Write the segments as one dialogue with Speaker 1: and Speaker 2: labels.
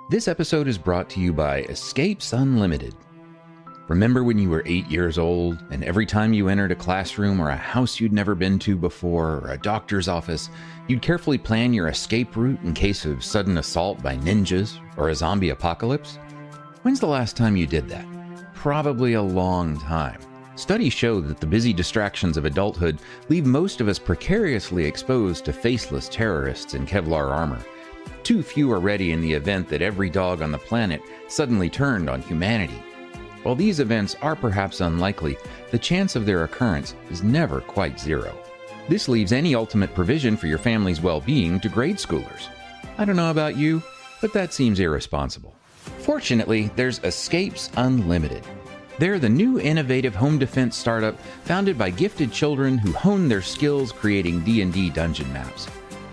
Speaker 1: This episode is brought to you by Escapes Unlimited. Remember when you were 8 years old, and every time you entered a classroom or a house you'd never been to before, or a doctor's office, you'd carefully plan your escape route in case of sudden assault by ninjas or a zombie apocalypse? When's the last time you did that? Probably a long time. Studies show that the busy distractions of adulthood leave most of us precariously exposed to faceless terrorists in Kevlar armor. Too few are ready in the event that every dog on the planet suddenly turned on humanity. While these events are perhaps unlikely, the chance of their occurrence is never quite zero. This leaves any ultimate provision for your family's well-being to grade schoolers. I don't know about you, but that seems irresponsible. Fortunately, there's Escapes Unlimited. They're the new innovative home defense startup founded by gifted children who hone their skills creating D&D dungeon maps.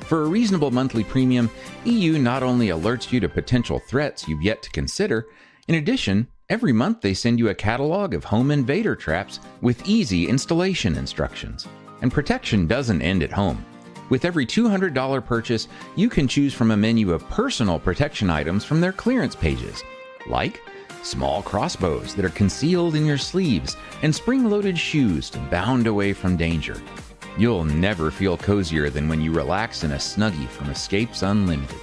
Speaker 1: For a reasonable monthly premium, EU not only alerts you to potential threats you've yet to consider, in addition, every month they send you a catalog of home invader traps with easy installation instructions. And protection doesn't end at home. With every $200 purchase, you can choose from a menu of personal protection items from their clearance pages, like small crossbows that are concealed in your sleeves and spring-loaded shoes to bound away from danger. You'll never feel cozier than when you relax in a Snuggie from Escapes Unlimited.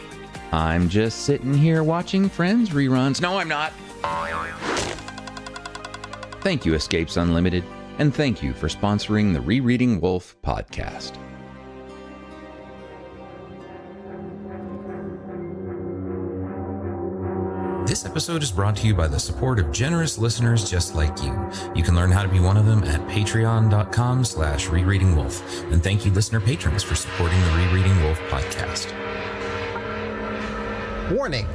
Speaker 1: I'm just sitting here watching Friends reruns. No, I'm not. Thank you, Escapes Unlimited, and thank you for sponsoring the Rereading Wolf podcast. This episode is brought to you by the support of generous listeners just like you. You can learn how to be one of them at patreon.com/rereadingwolf. And thank you, listener patrons, for supporting the Rereading Wolf podcast.
Speaker 2: Warning.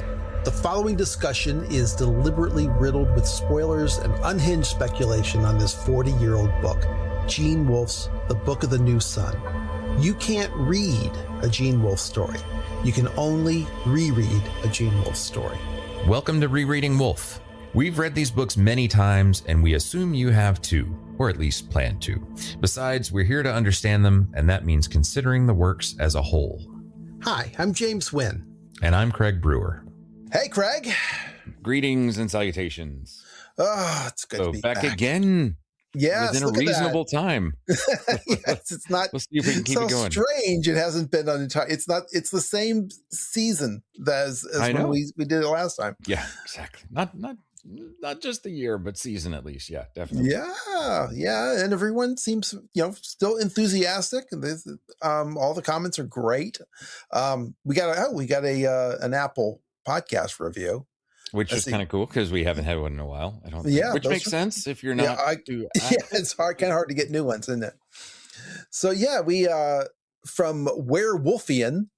Speaker 2: The following discussion is deliberately riddled with spoilers and unhinged speculation on this 40-year-old book, Gene Wolfe's The Book of the New Sun. You can't read a Gene Wolfe story. You can only reread a Gene Wolfe story.
Speaker 1: Welcome to Rereading Wolf. We've read these books many times, and we assume you have too, or at least plan to. Besides, we're here to understand them, and that means considering the works as a whole.
Speaker 2: Hi, I'm James Wynn.
Speaker 1: And I'm Craig Brewer.
Speaker 2: Hey, Craig.
Speaker 1: Greetings and salutations.
Speaker 2: Oh, it's good to be back
Speaker 1: again.
Speaker 2: Yes,
Speaker 1: within a reasonable time.
Speaker 2: Yes, it's not.
Speaker 1: Let's see if we can keep it going.
Speaker 2: Strange. It hasn't been on entire. It's not. It's the same season as when we did it last time.
Speaker 1: Yeah, exactly. Not just the year, but season at least. Yeah, definitely.
Speaker 2: Yeah, and everyone seems still enthusiastic. And all the comments are great. We got an Apple podcast review.
Speaker 1: Which is kind of cool because we haven't had one in a while. I don't think. Yeah, which makes sense if you're not.
Speaker 2: It's kind of hard to get new ones, isn't it? So yeah, we from Werewolfian,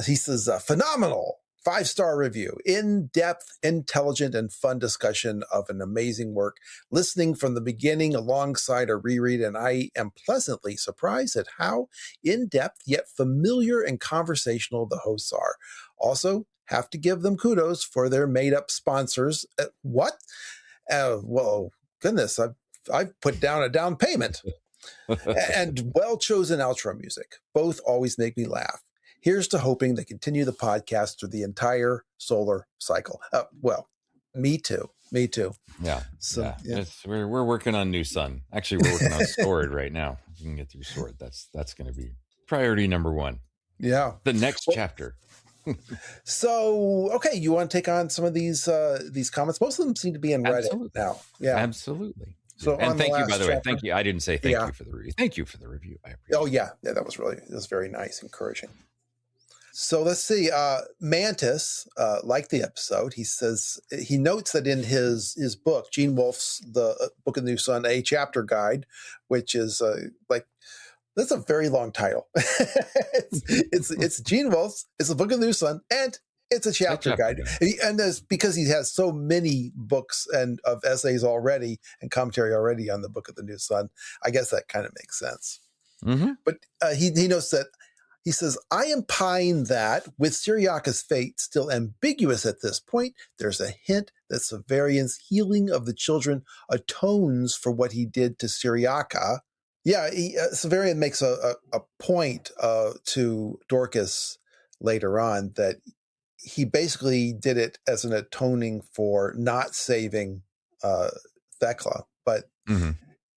Speaker 2: he says phenomenal 5-star review, in-depth, intelligent, and fun discussion of an amazing work. Listening from the beginning alongside a reread, and I am pleasantly surprised at how in-depth yet familiar and conversational the hosts are. Also, have to give them kudos for their made-up sponsors. What? Well, goodness, I've put down a down payment. And well-chosen outro music. Both always make me laugh. Here's to hoping they continue the podcast through the entire solar cycle. Well, me too.
Speaker 1: Yeah.
Speaker 2: So yeah.
Speaker 1: We're working on New Sun. Actually, we're working on Sword right now. If we can get through Sword, that's going to be priority number one.
Speaker 2: Yeah.
Speaker 1: The next chapter.
Speaker 2: So, okay, you want to take on some of these comments? Most of them seem to be in Reddit now. Yeah,
Speaker 1: absolutely.
Speaker 2: So,
Speaker 1: and thank you, by the way.
Speaker 2: chapter,
Speaker 1: Thank you. I didn't say thank you for the review. Thank you for the review. I appreciate it.
Speaker 2: Yeah, that was very nice, encouraging. So let's see. Mantis liked the episode. He says he notes that in his book, Gene Wolfe's The Book of the New Sun, a chapter guide, which is that's a very long title. it's Gene Wolfe's. It's the Book of the New Sun, and it's a chapter guide. And that's because he has so many books and of essays already and commentary already on the Book of the New Sun. I guess that kind of makes sense.
Speaker 1: Mm-hmm.
Speaker 2: But he notes that he says, I opine that with Syriaca's fate still ambiguous at this point, there's a hint that Severian's healing of the children atones for what he did to Syriaca. Yeah, Severian makes a point to Dorcas later on that he basically did it as an atoning for not saving Thecla. But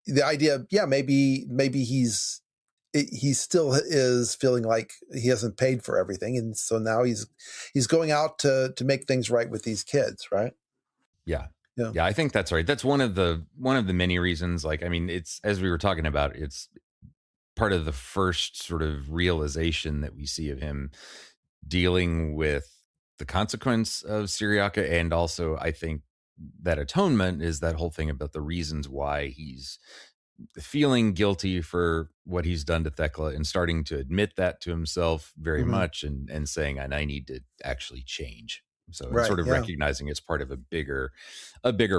Speaker 2: the idea, maybe he still is feeling like he hasn't paid for everything, and so now he's going out to make things right with these kids, right?
Speaker 1: Yeah. I think that's right. That's one of the many reasons. Like, I mean, it's, as we were talking about, it's part of the first sort of realization that we see of him dealing with the consequence of Syriaca, and also I think that atonement is that whole thing about the reasons why he's feeling guilty for what he's done to Thecla, and starting to admit that to himself very much, and saying, and I need to actually change. So it's sort of recognizing it's part of a bigger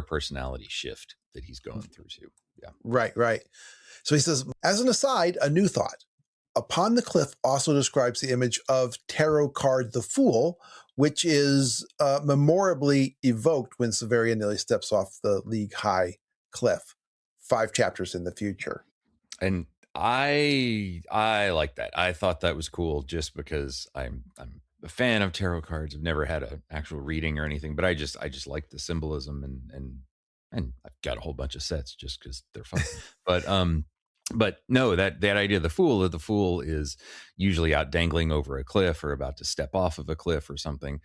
Speaker 1: personality shift that he's going through too. Yeah.
Speaker 2: Right. So he says, as an aside, a new thought. Upon the Cliff also describes the image of tarot card the Fool, which is memorably evoked when Severian nearly steps off the League High cliff 5 chapters in the future.
Speaker 1: And I like that. I thought that was cool, just because I'm a fan of tarot cards. I've never had an actual reading or anything, but I just like the symbolism, and I've got a whole bunch of sets just because they're fun. But no, that idea of the fool is usually out dangling over a cliff or about to step off of a cliff or something.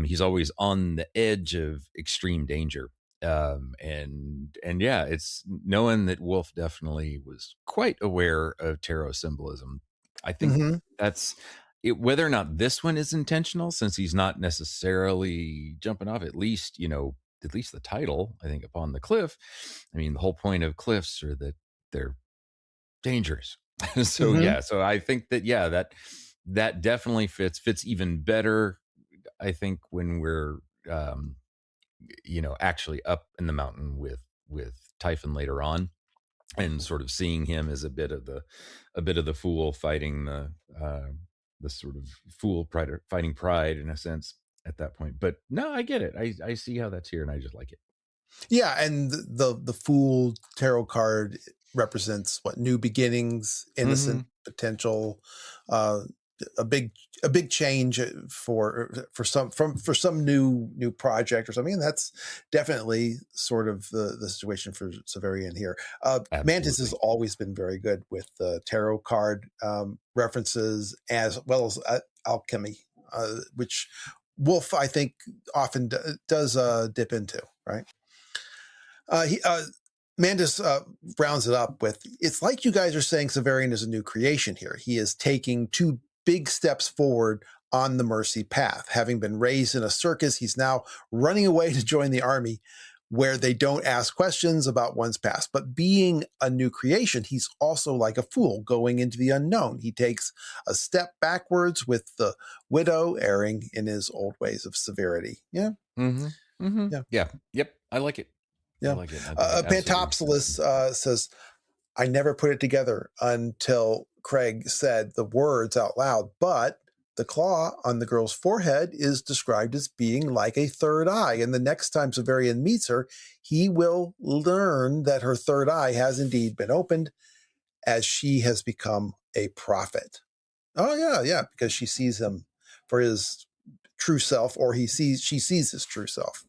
Speaker 1: He's always on the edge of extreme danger. And yeah, it's knowing that Wolfe definitely was quite aware of tarot symbolism. I think that's it, whether or not this one is intentional, since he's not necessarily jumping off, at least the title, I think, Upon the Cliff. I mean, the whole point of cliffs are that they're dangerous. So so I think that that definitely fits even better, I think, when we're actually up in the mountain with Typhon later on, and sort of seeing him as a bit of the fool fighting the sort of fool pride, fighting pride in a sense at that point. But no, I get it. I see how that's here, and I just like it.
Speaker 2: Yeah, and the Fool tarot card represents what? New beginnings, innocent potential, a big change for some new project or something. And that's definitely sort of the situation for Severian here. Mantis has always been very good with the tarot card references, as well as alchemy, which Wolfe, I think, often does dip into, right? Mandus rounds it up with, it's like you guys are saying Severian is a new creation here. He is taking 2 big steps forward on the mercy path. Having been raised in a circus, he's now running away to join the army, where they don't ask questions about one's past. But being a new creation, he's also like a fool going into the unknown. He takes a step backwards, with the widow erring in his old ways of severity. Yeah.
Speaker 1: Yeah. Yep. I like it.
Speaker 2: Yeah. Pantopsolus says, I never put it together until Craig said the words out loud, but the claw on the girl's forehead is described as being like a third eye. And the next time Severian meets her, he will learn that her third eye has indeed been opened, as she has become a prophet. Oh, yeah, because she sees him for his true self, or she sees his true self.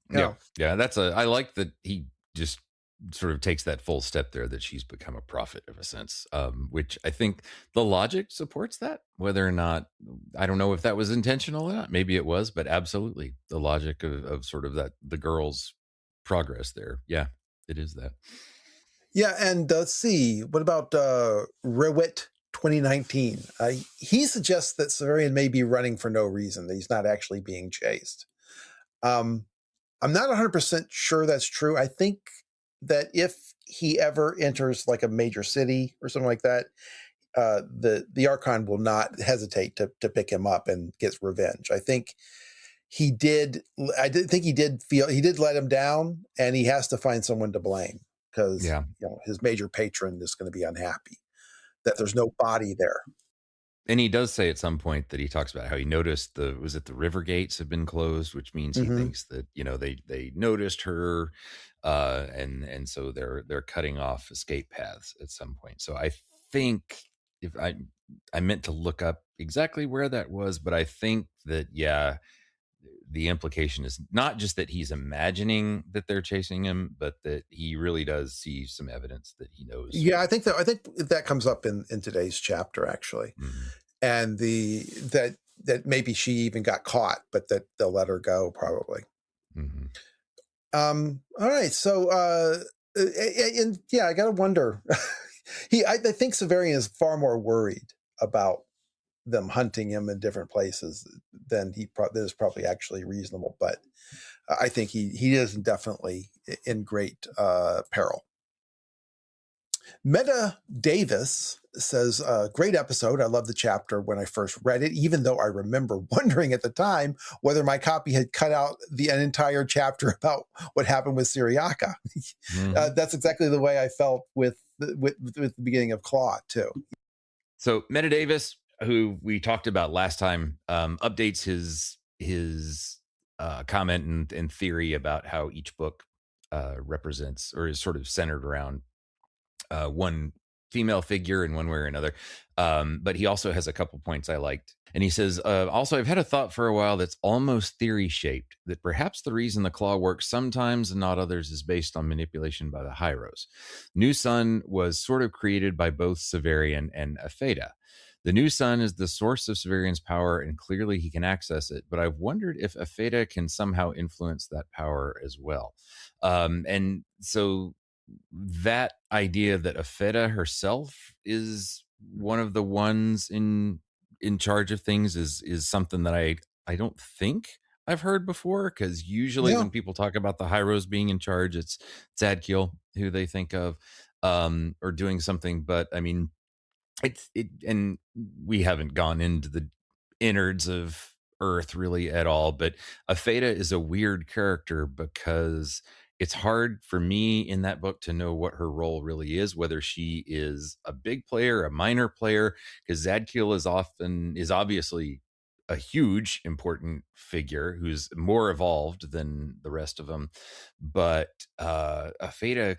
Speaker 1: Yeah. I like that he just sort of takes that full step there, that she's become a prophet of a sense, which I think the logic supports that. Whether or not, I don't know if that was intentional or not. Maybe it was, but absolutely the logic of sort of that, the girl's progress there. Yeah, it is that.
Speaker 2: Yeah, and let's see, what about Rewit 2019? He suggests that Severian may be running for no reason, that he's not actually being chased. I'm not 100% sure that's true. I think that if he ever enters like a major city or something like that, the Archon will not hesitate to pick him up and get revenge. I think he did let him down, and he has to find someone to blame, because his major patron is going to be unhappy that there's no body there.
Speaker 1: And he does say at some point that he talks about how he noticed the river gates have been closed, which means he thinks that, they noticed her, and so they're cutting off escape paths at some point. So I think, if I meant to look up exactly where that was, but I think that, the implication is not just that he's imagining that they're chasing him, but that he really does see some evidence that he knows.
Speaker 2: Yeah, I think that comes up in today's chapter, actually.
Speaker 1: Mm-hmm.
Speaker 2: And that maybe she even got caught, but that they'll let her go probably.
Speaker 1: Mm-hmm.
Speaker 2: All right. So, and yeah, I got to wonder. I think Severian is far more worried about them hunting him in different places than that is probably actually reasonable. But I think he is definitely in great peril. Meta Davis says, great episode. I love the chapter when I first read it, even though I remember wondering at the time whether my copy had cut out an entire chapter about what happened with Syriaca. Mm-hmm. That's exactly the way I felt with the beginning of Claw, too.
Speaker 1: So Meta Davis, who we talked about last time, updates his comment and theory about how each book represents or is sort of centered around one female figure in one way or another. But he also has a couple points I liked. And he says, also, I've had a thought for a while that's almost theory shaped, that perhaps the reason the claw works sometimes and not others is based on manipulation by the Hyros. New Sun was sort of created by both Severian and Apheda. The new sun is the source of Severian's power, and clearly he can access it. But I've wondered if Apheda can somehow influence that power as well. And so that idea that Apheda herself is one of the ones in charge of things is something that I don't think I've heard before, because usually when people talk about the Hyros being in charge, it's Zadkiel who they think of, or doing something. But I mean, and we haven't gone into the innards of Earth really at all, but Apheda is a weird character because it's hard for me in that book to know what her role really is, whether she is a big player, a minor player, because Zadkiel is obviously a huge, important figure who's more evolved than the rest of them. But Apheda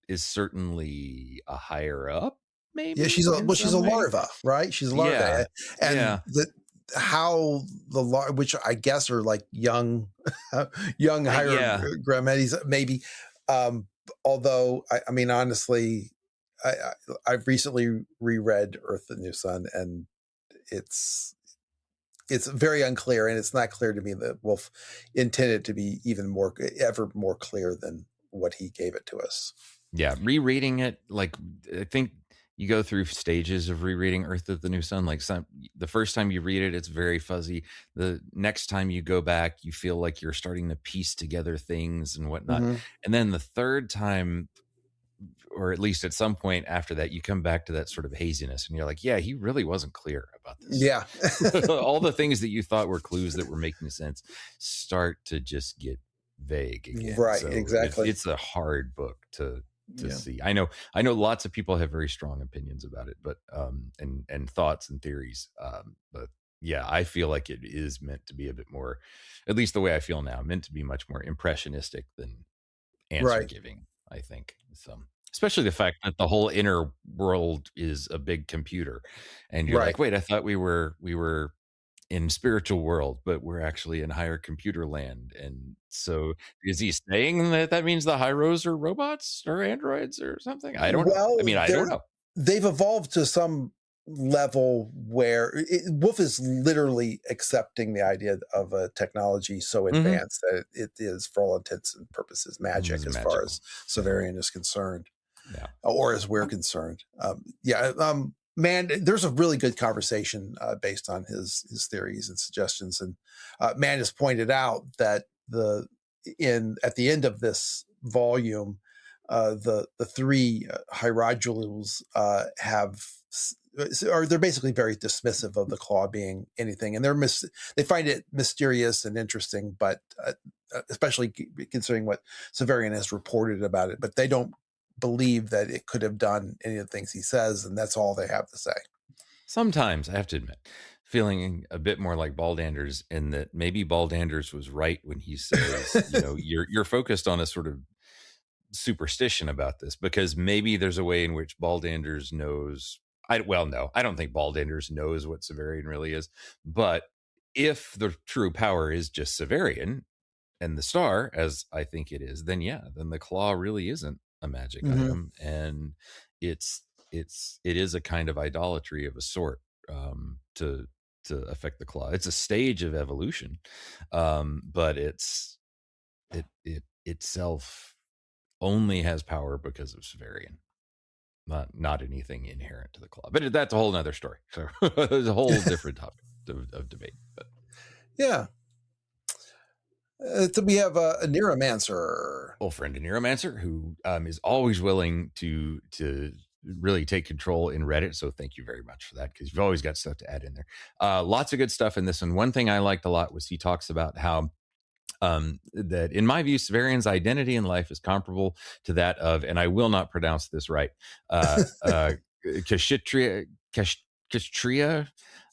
Speaker 1: is certainly a higher up, maybe.
Speaker 2: Yeah, she's a larva, right? She's a larva. Yeah. And how the which I guess are like young higher grametes, maybe. Although I mean, honestly, I've recently reread Earth the New Sun, and it's very unclear, and it's not clear to me that Wolfe intended to be ever more clear than what he gave it to us.
Speaker 1: Yeah, rereading it, like I think you go through stages of rereading Earth of the New Sun. Like the first time you read it, it's very fuzzy. The next time you go back, you feel like you're starting to piece together things and whatnot. Mm-hmm. And then the third time, or at least at some point after that, you come back to that sort of haziness and you're like, yeah, he really wasn't clear about this.
Speaker 2: Yeah.
Speaker 1: All the things that you thought were clues that were making sense start to just get vague again.
Speaker 2: Right.
Speaker 1: So
Speaker 2: exactly.
Speaker 1: It's a hard book to see. I know lots of people have very strong opinions about it, but and thoughts and theories. But yeah, I feel like it is meant to be a bit more, at least the way I feel now, meant to be much more impressionistic than answer giving, I think. So especially the fact that the whole inner world is a big computer, and you're like, wait, I thought we were in spiritual world, but we're actually in higher computer land. And so is he saying that means the Hyros are robots or androids or something? I don't know. I mean, I don't know.
Speaker 2: They've evolved to some level where Wolfe is literally accepting the idea of a technology so advanced that it is, for all intents and purposes, magic as far as Severian is concerned, or as we're concerned. Man, there's a really good conversation based on his theories and suggestions, and Man has pointed out that at the end of this volume, the three hierodules they're basically very dismissive of the claw being anything, and they find it mysterious and interesting, but especially considering what Severian has reported about it, but they don't believe that it could have done any of the things he says, and that's all they have to say.
Speaker 1: Sometimes I have to admit, feeling a bit more like Baldanders, in that maybe Baldanders was right when he says, you're focused on a sort of superstition about this, because maybe there's a way in which Baldanders knows. No, I don't think Baldanders knows what Severian really is, but if the true power is just Severian and the star, as I think it is, then then the claw really isn't a magic item, and it is a kind of idolatry of a sort, to affect the claw. It's a stage of evolution, but it itself only has power because of Severian, not anything inherent to the claw. But that's a whole nother story. So there's a whole different topic of debate. But
Speaker 2: yeah. So we have a Neuromancer.
Speaker 1: Old friend, a Neuromancer, who is always willing to really take control in Reddit. So thank you very much for that, because you've always got stuff to add in there. Lots of good stuff in this one. One thing I liked a lot was he talks about how that, in my view, Severian's identity in life is comparable to that of, and I will not pronounce this right, Kashitria,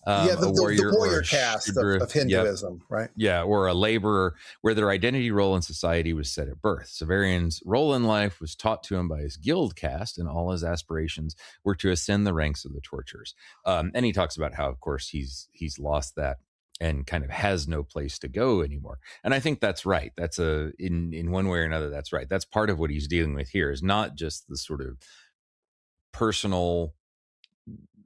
Speaker 2: The
Speaker 1: warrior,
Speaker 2: warrior caste of Hinduism, right?
Speaker 1: Yeah, or a laborer, where their identity role in society was set at birth. Severian's role in life was taught to him by his guild caste, and all his aspirations were to ascend the ranks of the torturers. And he talks about how, of course, he's lost that and kind of has no place to go anymore. And I think that's right. That's in one way or another, that's right. That's part of what he's dealing with here, is not just the sort of personal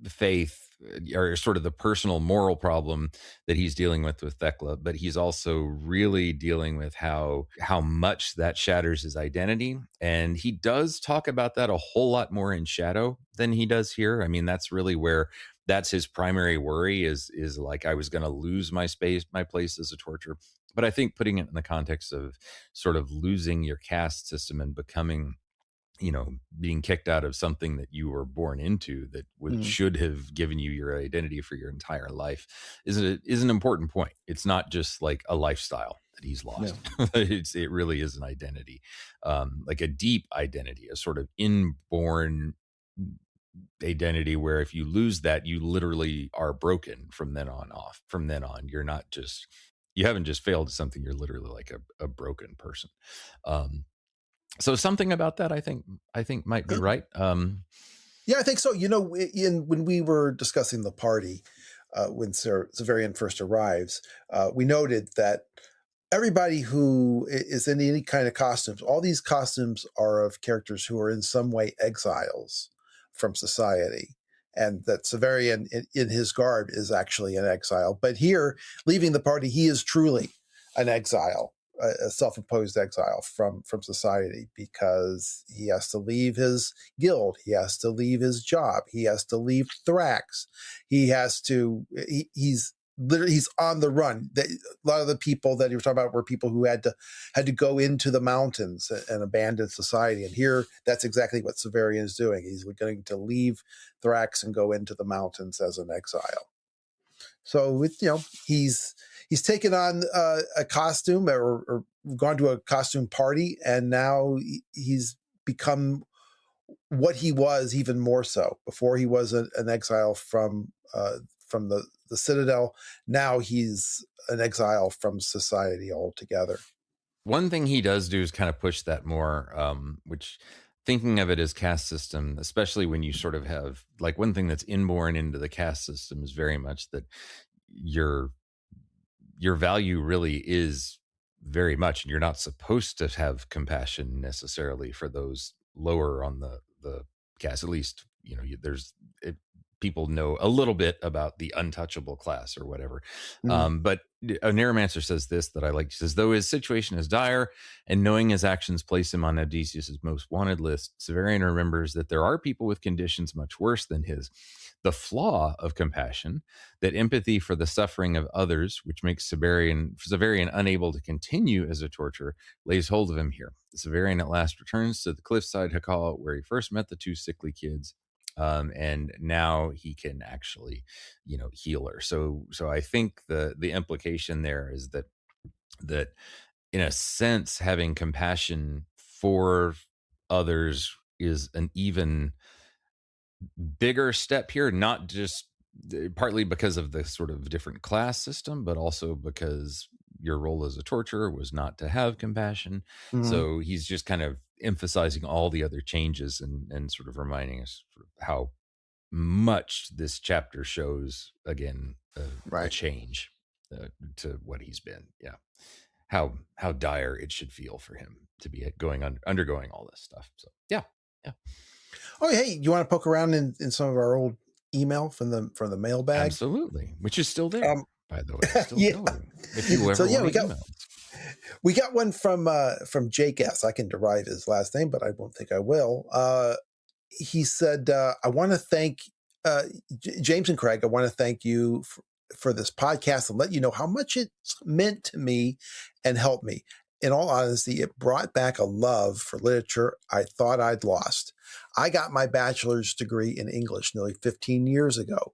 Speaker 1: faith or sort of the personal moral problem that he's dealing with Thecla, but he's also really dealing with how much that shatters his identity. And he does talk about that a whole lot more in Shadow than he does here. I mean, that's really where that's his primary worry is like, I was going to lose my place as a torturer. But I think putting it in the context of sort of losing your caste system and becoming, being kicked out of something that you were born into that should have given you your identity for your entire life is an important point. It's not just like a lifestyle that he's lost. No. It really is an identity, like a deep identity, a sort of inborn identity where if you lose that, you literally are broken from then on. You're not just, you haven't just failed at something, you're literally like a broken person. So something about that, I think might be right.
Speaker 2: Yeah, I think so. When we were discussing the party, when Severian first arrives, we noted that everybody who is in any kind of costumes, all these costumes are of characters who are in some way exiles from society. And that Severian in his garb is actually an exile. But here, leaving the party, he is truly an exile. A self-imposed exile from society, because he has to leave his guild, he has to leave his job, he has to leave Thrax, he's on the run. A lot of the people that you were talking about were people who had to go into the mountains and abandon society, and here that's exactly what Severian is doing. He's going to leave Thrax and go into the mountains as an exile. So he's taken on a costume or gone to a costume party, and now he's become what he was, even more so. Before he was an exile from the Citadel. Now he's an exile from society altogether.
Speaker 1: One thing he does do is kind of push that more, which, thinking of it as caste system, especially when you sort of have, like, one thing that's inborn into the caste system is very much that your value really is very much, and you're not supposed to have compassion necessarily for those lower on the caste. At least, people know a little bit about the untouchable class or whatever. But a Neuromancer says this that I like. He says, though his situation is dire, and knowing his actions place him on Odysseus's most wanted list, Severian remembers that there are people with conditions much worse than his. The flaw of compassion, that empathy for the suffering of others, which makes Severian unable to continue as a torturer, lays hold of him here. Severian at last returns to the cliffside jacal where he first met the two sickly kids. And now he can actually, heal her. So I think the implication there is that in a sense, having compassion for others is an even bigger step here, not just partly because of the sort of different class system, but also because your role as a torturer was not to have compassion. So he's just kind of emphasizing all the other changes and sort of reminding us how much this chapter shows, again, a change. to what he's been. Yeah. How dire it should feel for him to be undergoing all this stuff. So yeah.
Speaker 2: Oh, hey, you want to poke around in some of our old email from the mailbag?
Speaker 1: Absolutely, which is still there, by the way. It's still
Speaker 2: Yeah.
Speaker 1: going. If you ever want to email.
Speaker 2: We got one from Jake S. I can derive his last name, but I won't think I will. He said, I want to thank James and Craig. I want to thank you for this podcast and let you know how much it's meant to me and helped me. In all honesty, it brought back a love for literature I thought I'd lost. I got my bachelor's degree in English nearly 15 years ago.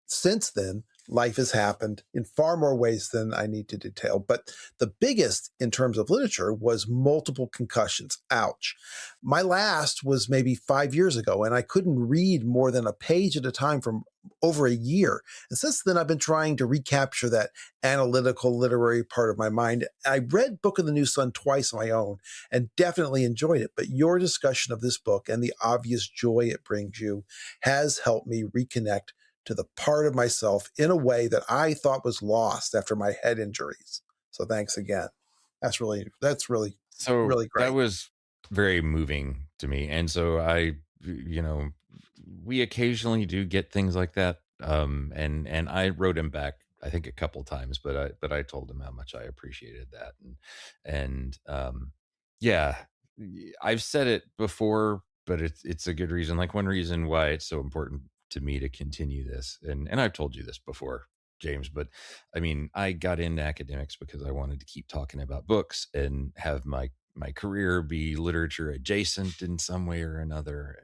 Speaker 2: Since then, life has happened in far more ways than I need to detail. But the biggest in terms of literature was multiple concussions. Ouch. My last was maybe 5 years ago, and I couldn't read more than a page at a time for over a year. And since then, I've been trying to recapture that analytical literary part of my mind. I read Book of the New Sun twice on my own and definitely enjoyed it. But your discussion of this book and the obvious joy it brings you has helped me reconnect to the part of myself in a way that I thought was lost after my head injuries. So thanks again. That's really great.
Speaker 1: That was very moving to me. And so we occasionally do get things like that. And I wrote him back, I think a couple times, but I told him how much I appreciated that. And yeah, I've said it before, but it's a good reason. Like one reason why it's so important to me to continue this. And I've told you this before, James, but I mean, I got into academics because I wanted to keep talking about books and have my career be literature adjacent in some way or another,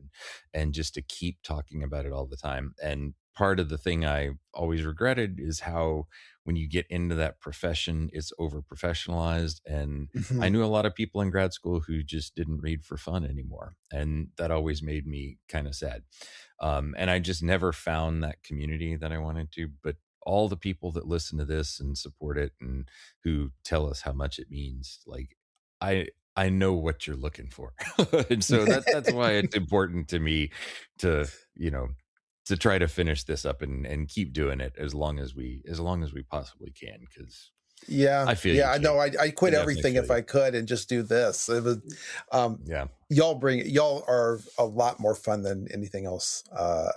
Speaker 1: and just to keep talking about it all the time. And part of the thing I always regretted is how when you get into that profession, it's over professionalized. And I knew a lot of people in grad school who just didn't read for fun anymore. And that always made me kind of sad. And I just never found that community that I wanted to. But all the people that listen to this and support it and who tell us how much it means, like I know what you're looking for. And so that's why it's important to me to try to finish this up and keep doing it as long as we possibly can. Cause I feel
Speaker 2: I know I quit everything if I could and just do this. It was, y'all are a lot more fun than anything else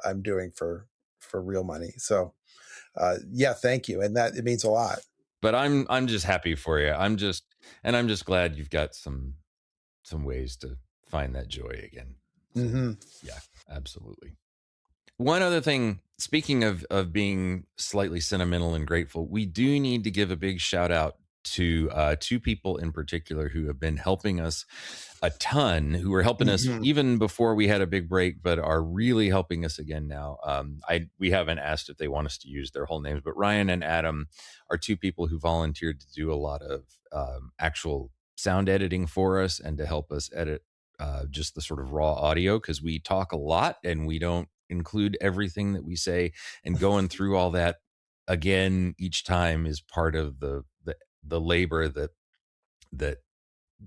Speaker 2: I'm doing for real money. So thank you. And that it means a lot.
Speaker 1: But I'm just happy for you. I'm just glad you've got some ways to find that joy again. So, yeah, absolutely. One other thing, speaking of being slightly sentimental and grateful, we do need to give a big shout out to two people in particular who have been helping us a ton, who were helping us even before we had a big break, but are really helping us again now. We haven't asked if they want us to use their whole names, but Ryan and Adam are two people who volunteered to do a lot of actual sound editing for us and to help us edit just the sort of raw audio, because we talk a lot and we don't include everything that we say, and going through all that again each time is part of the labor that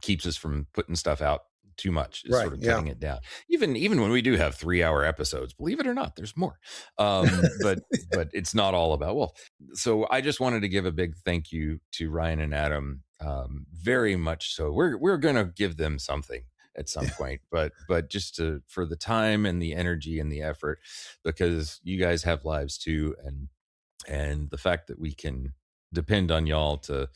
Speaker 1: keeps us from putting stuff out too much, is sort of cutting it down. Even when we do have 3-hour episodes, believe it or not, there's more. But it's not all about Wolf. So I just wanted to give a big thank you to Ryan and Adam. Very much so. We're going to give them something at some point, but just for the time and the energy and the effort, because you guys have lives too. And the fact that we can depend on y'all to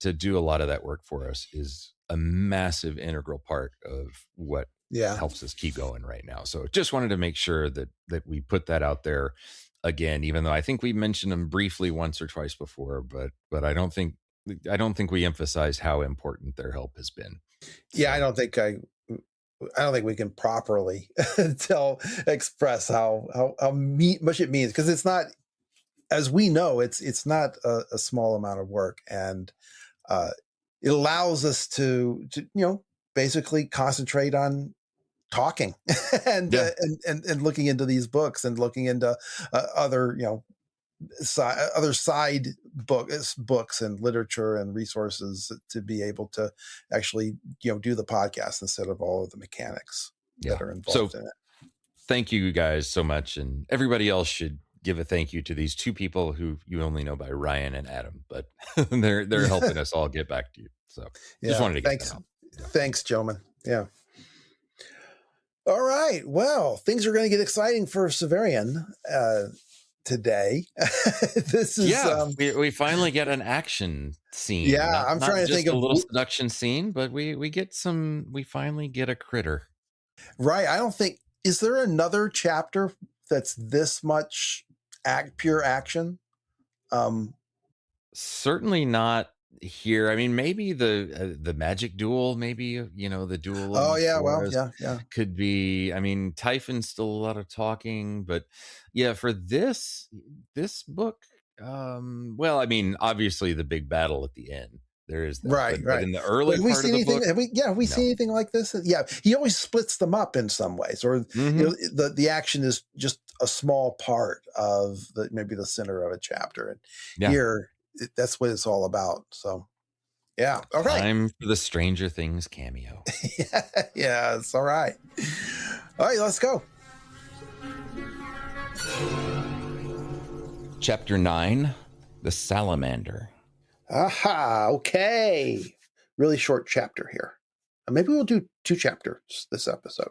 Speaker 1: do a lot of that work for us is a massive integral part of what helps us keep going right now. So just wanted to make sure that we put that out there again, even though I think we mentioned them briefly once or twice before, but I don't think we emphasize how important their help has been.
Speaker 2: Yeah, so. I don't think we can properly express how much it means, because it's not, as we know, it's not a small amount of work, and it allows us to basically concentrate on talking and looking into these books and looking into other side books and literature and resources to be able to actually do the podcast instead of all of the mechanics that are involved in it.
Speaker 1: Thank you guys so much, and everybody else should give a thank you to these two people who you only know by Ryan and Adam, but they're helping us all get back to you. So just wanted to get that out. Yeah.
Speaker 2: Thanks, gentlemen. Yeah. All right. Well, things are going to get exciting for Severian today. This is
Speaker 1: we finally get an action scene.
Speaker 2: Yeah, I'm trying to think of
Speaker 1: a little seduction scene, but we finally get a critter.
Speaker 2: Right. I don't think, is there another chapter that's this much pure action?
Speaker 1: Certainly not here. I mean, maybe the magic duel, maybe, the duel.
Speaker 2: Oh yeah, well, yeah.
Speaker 1: Could be. I mean, Typhon's still a lot of talking, but yeah, for this book, well, I mean, obviously the big battle at the end. There is that.
Speaker 2: Right.
Speaker 1: But in the early
Speaker 2: have we
Speaker 1: part
Speaker 2: seen
Speaker 1: of the
Speaker 2: anything?
Speaker 1: book,
Speaker 2: Have we seen anything like this? Yeah, he always splits them up in some ways, or the action is just a small part of maybe the center of a chapter. And here, that's what it's all about. So, yeah. All right.
Speaker 1: Time for the Stranger Things cameo.
Speaker 2: Yeah, it's all right. All right, let's go.
Speaker 1: Chapter 9, The Salamander.
Speaker 2: Aha, okay. Really short chapter here. Maybe we'll do 2 chapters this episode.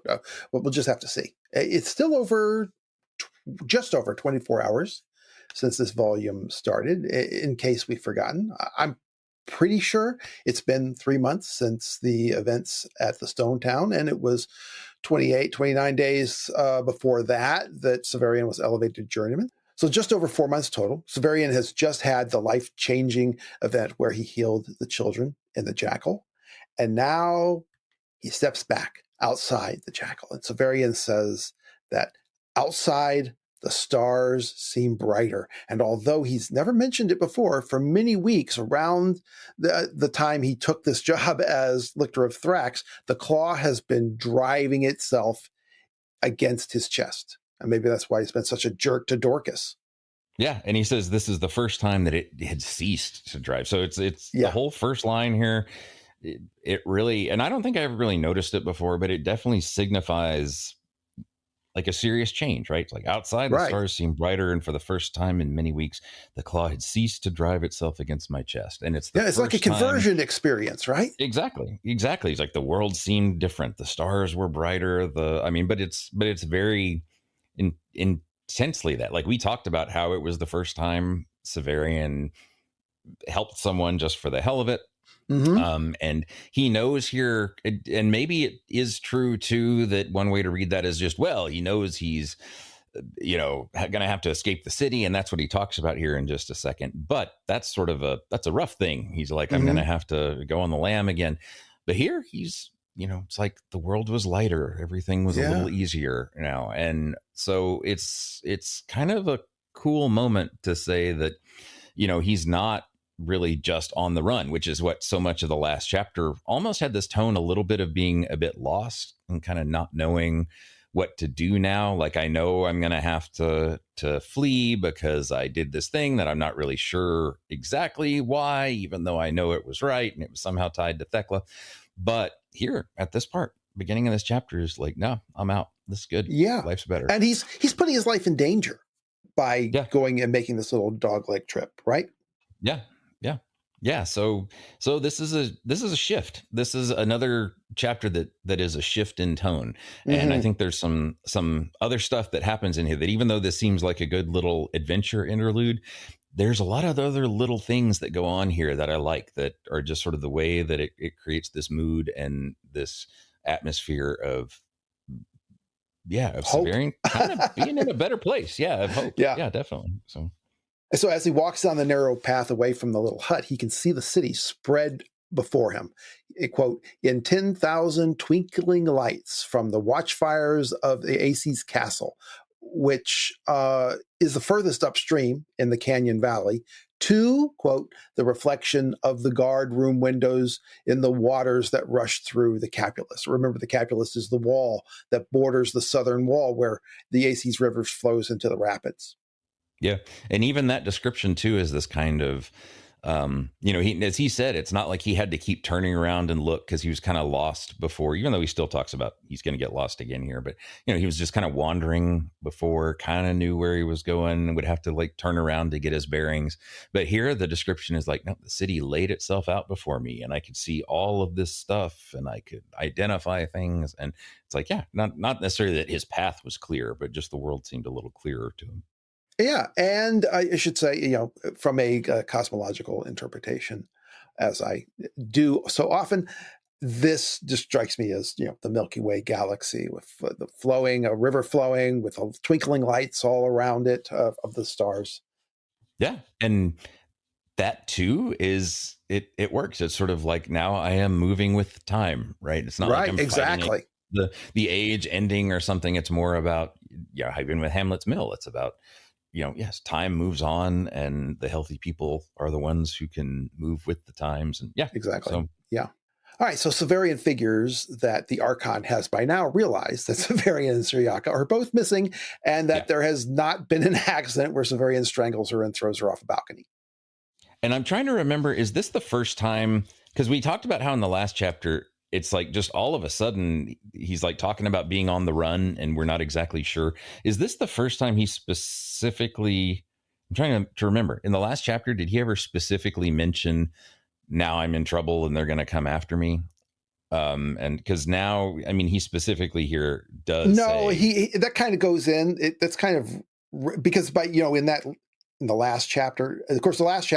Speaker 2: We'll just have to see. It's still just over 24 hours since this volume started, in case we've forgotten. I'm pretty sure it's been 3 months since the events at the Stone Town, and it was 29 days before that Severian was elevated to journeyman. So just over 4 months total. Severian has just had the life-changing event where he healed the children in the jacal. And now he steps back outside the jacal. And Severian says that outside the stars seem brighter. And although he's never mentioned it before, for many weeks around the time he took this job as Lictor of Thrax, the claw has been driving itself against his chest. And maybe that's why he's been such a jerk to Dorcas.
Speaker 1: Yeah, and he says this is the first time that it had ceased to drive. So it's the whole first line here. It really, and I don't think I ever really noticed it before, but it definitely signifies like a serious change, right? It's like outside the stars seem brighter, and for the first time in many weeks, the claw had ceased to drive itself against my chest. And it's
Speaker 2: like a conversion experience, right?
Speaker 1: Exactly. It's like the world seemed different. The stars were brighter. But it's very intensely that, like we talked about how it was the first time Severian helped someone just for the hell of it. Mm-hmm. And he knows here, and maybe it is true too, that one way to read that is just, well, he knows he's, going to have to escape the city. And that's what he talks about here in just a second. But that's that's a rough thing. He's like, I'm going to have to go on the lam again. But here he's, it's like the world was lighter. Everything was a little easier now. And so it's kind of a cool moment to say that, he's not really just on the run, which is what so much of the last chapter almost had this tone, a little bit of being a bit lost and kind of not knowing what to do now. Like, I know I'm going to have to flee because I did this thing that I'm not really sure exactly why, even though I know it was right and it was somehow tied to Thecla. But here at this part, beginning of this chapter is like, no, I'm out. This is good. Yeah. Life's better.
Speaker 2: And he's putting his life in danger by going and making this little dog-leg trip, right?
Speaker 1: Yeah. So this is a shift. This is another chapter that is a shift in tone. And I think there's some other stuff that happens in here that, even though this seems like a good little adventure interlude, there's a lot of other little things that go on here that I like, that are just sort of the way that it creates this mood and this atmosphere of Severian kind of being in a better place. Yeah, of hope. Yeah, definitely.
Speaker 2: So as he walks down the narrow path away from the little hut, he can see the city spread before him. Quote, in 10,000 twinkling lights from the watchfires of the AC's castle, which is the furthest upstream in the canyon valley, to, quote, the reflection of the guard room windows in the waters that rush through the Capulus. Remember, the Capulus is the wall that borders the southern wall where the AC's rivers flows into the rapids.
Speaker 1: Yeah. And even that description too is this kind of As he said, it's not like he had to keep turning around and look because he was kind of lost before, even though he still talks about he's going to get lost again here. But, he was just kind of wandering before, kind of knew where he was going and would have to like turn around to get his bearings. But here the description is like, no, the city laid itself out before me and I could see all of this stuff and I could identify things. And it's like, yeah, not necessarily that his path was clear, but just the world seemed a little clearer to him.
Speaker 2: Yeah, and I should say, from a cosmological interpretation, as I do so often, this just strikes me as, the Milky Way galaxy with a river flowing with twinkling lights all around it of the stars.
Speaker 1: Yeah, and that too is it works. It's sort of like now I am moving with time, right? It's not like I'm
Speaker 2: exactly
Speaker 1: the age ending or something. It's more about even with Hamlet's Mill, it's about yes, time moves on and the healthy people are the ones who can move with the times. And yeah,
Speaker 2: exactly.
Speaker 1: So,
Speaker 2: yeah. All right. So Severian figures that the Archon has by now realized that Severian and Syriaca are both missing and that there has not been an accident where Severian strangles her and throws her off a balcony.
Speaker 1: And I'm trying to remember, is this the first time? Because we talked about how in the last chapter, it's like just all of a sudden he's like talking about being on the run and we're not exactly sure. Is this the first time he specifically, I'm trying to remember, in the last chapter, did he ever specifically mention now I'm in trouble and they're going to come after me? And because now, he specifically here does.
Speaker 2: No, he that kind of goes in. That's kind of because in the last chapter, of course, the last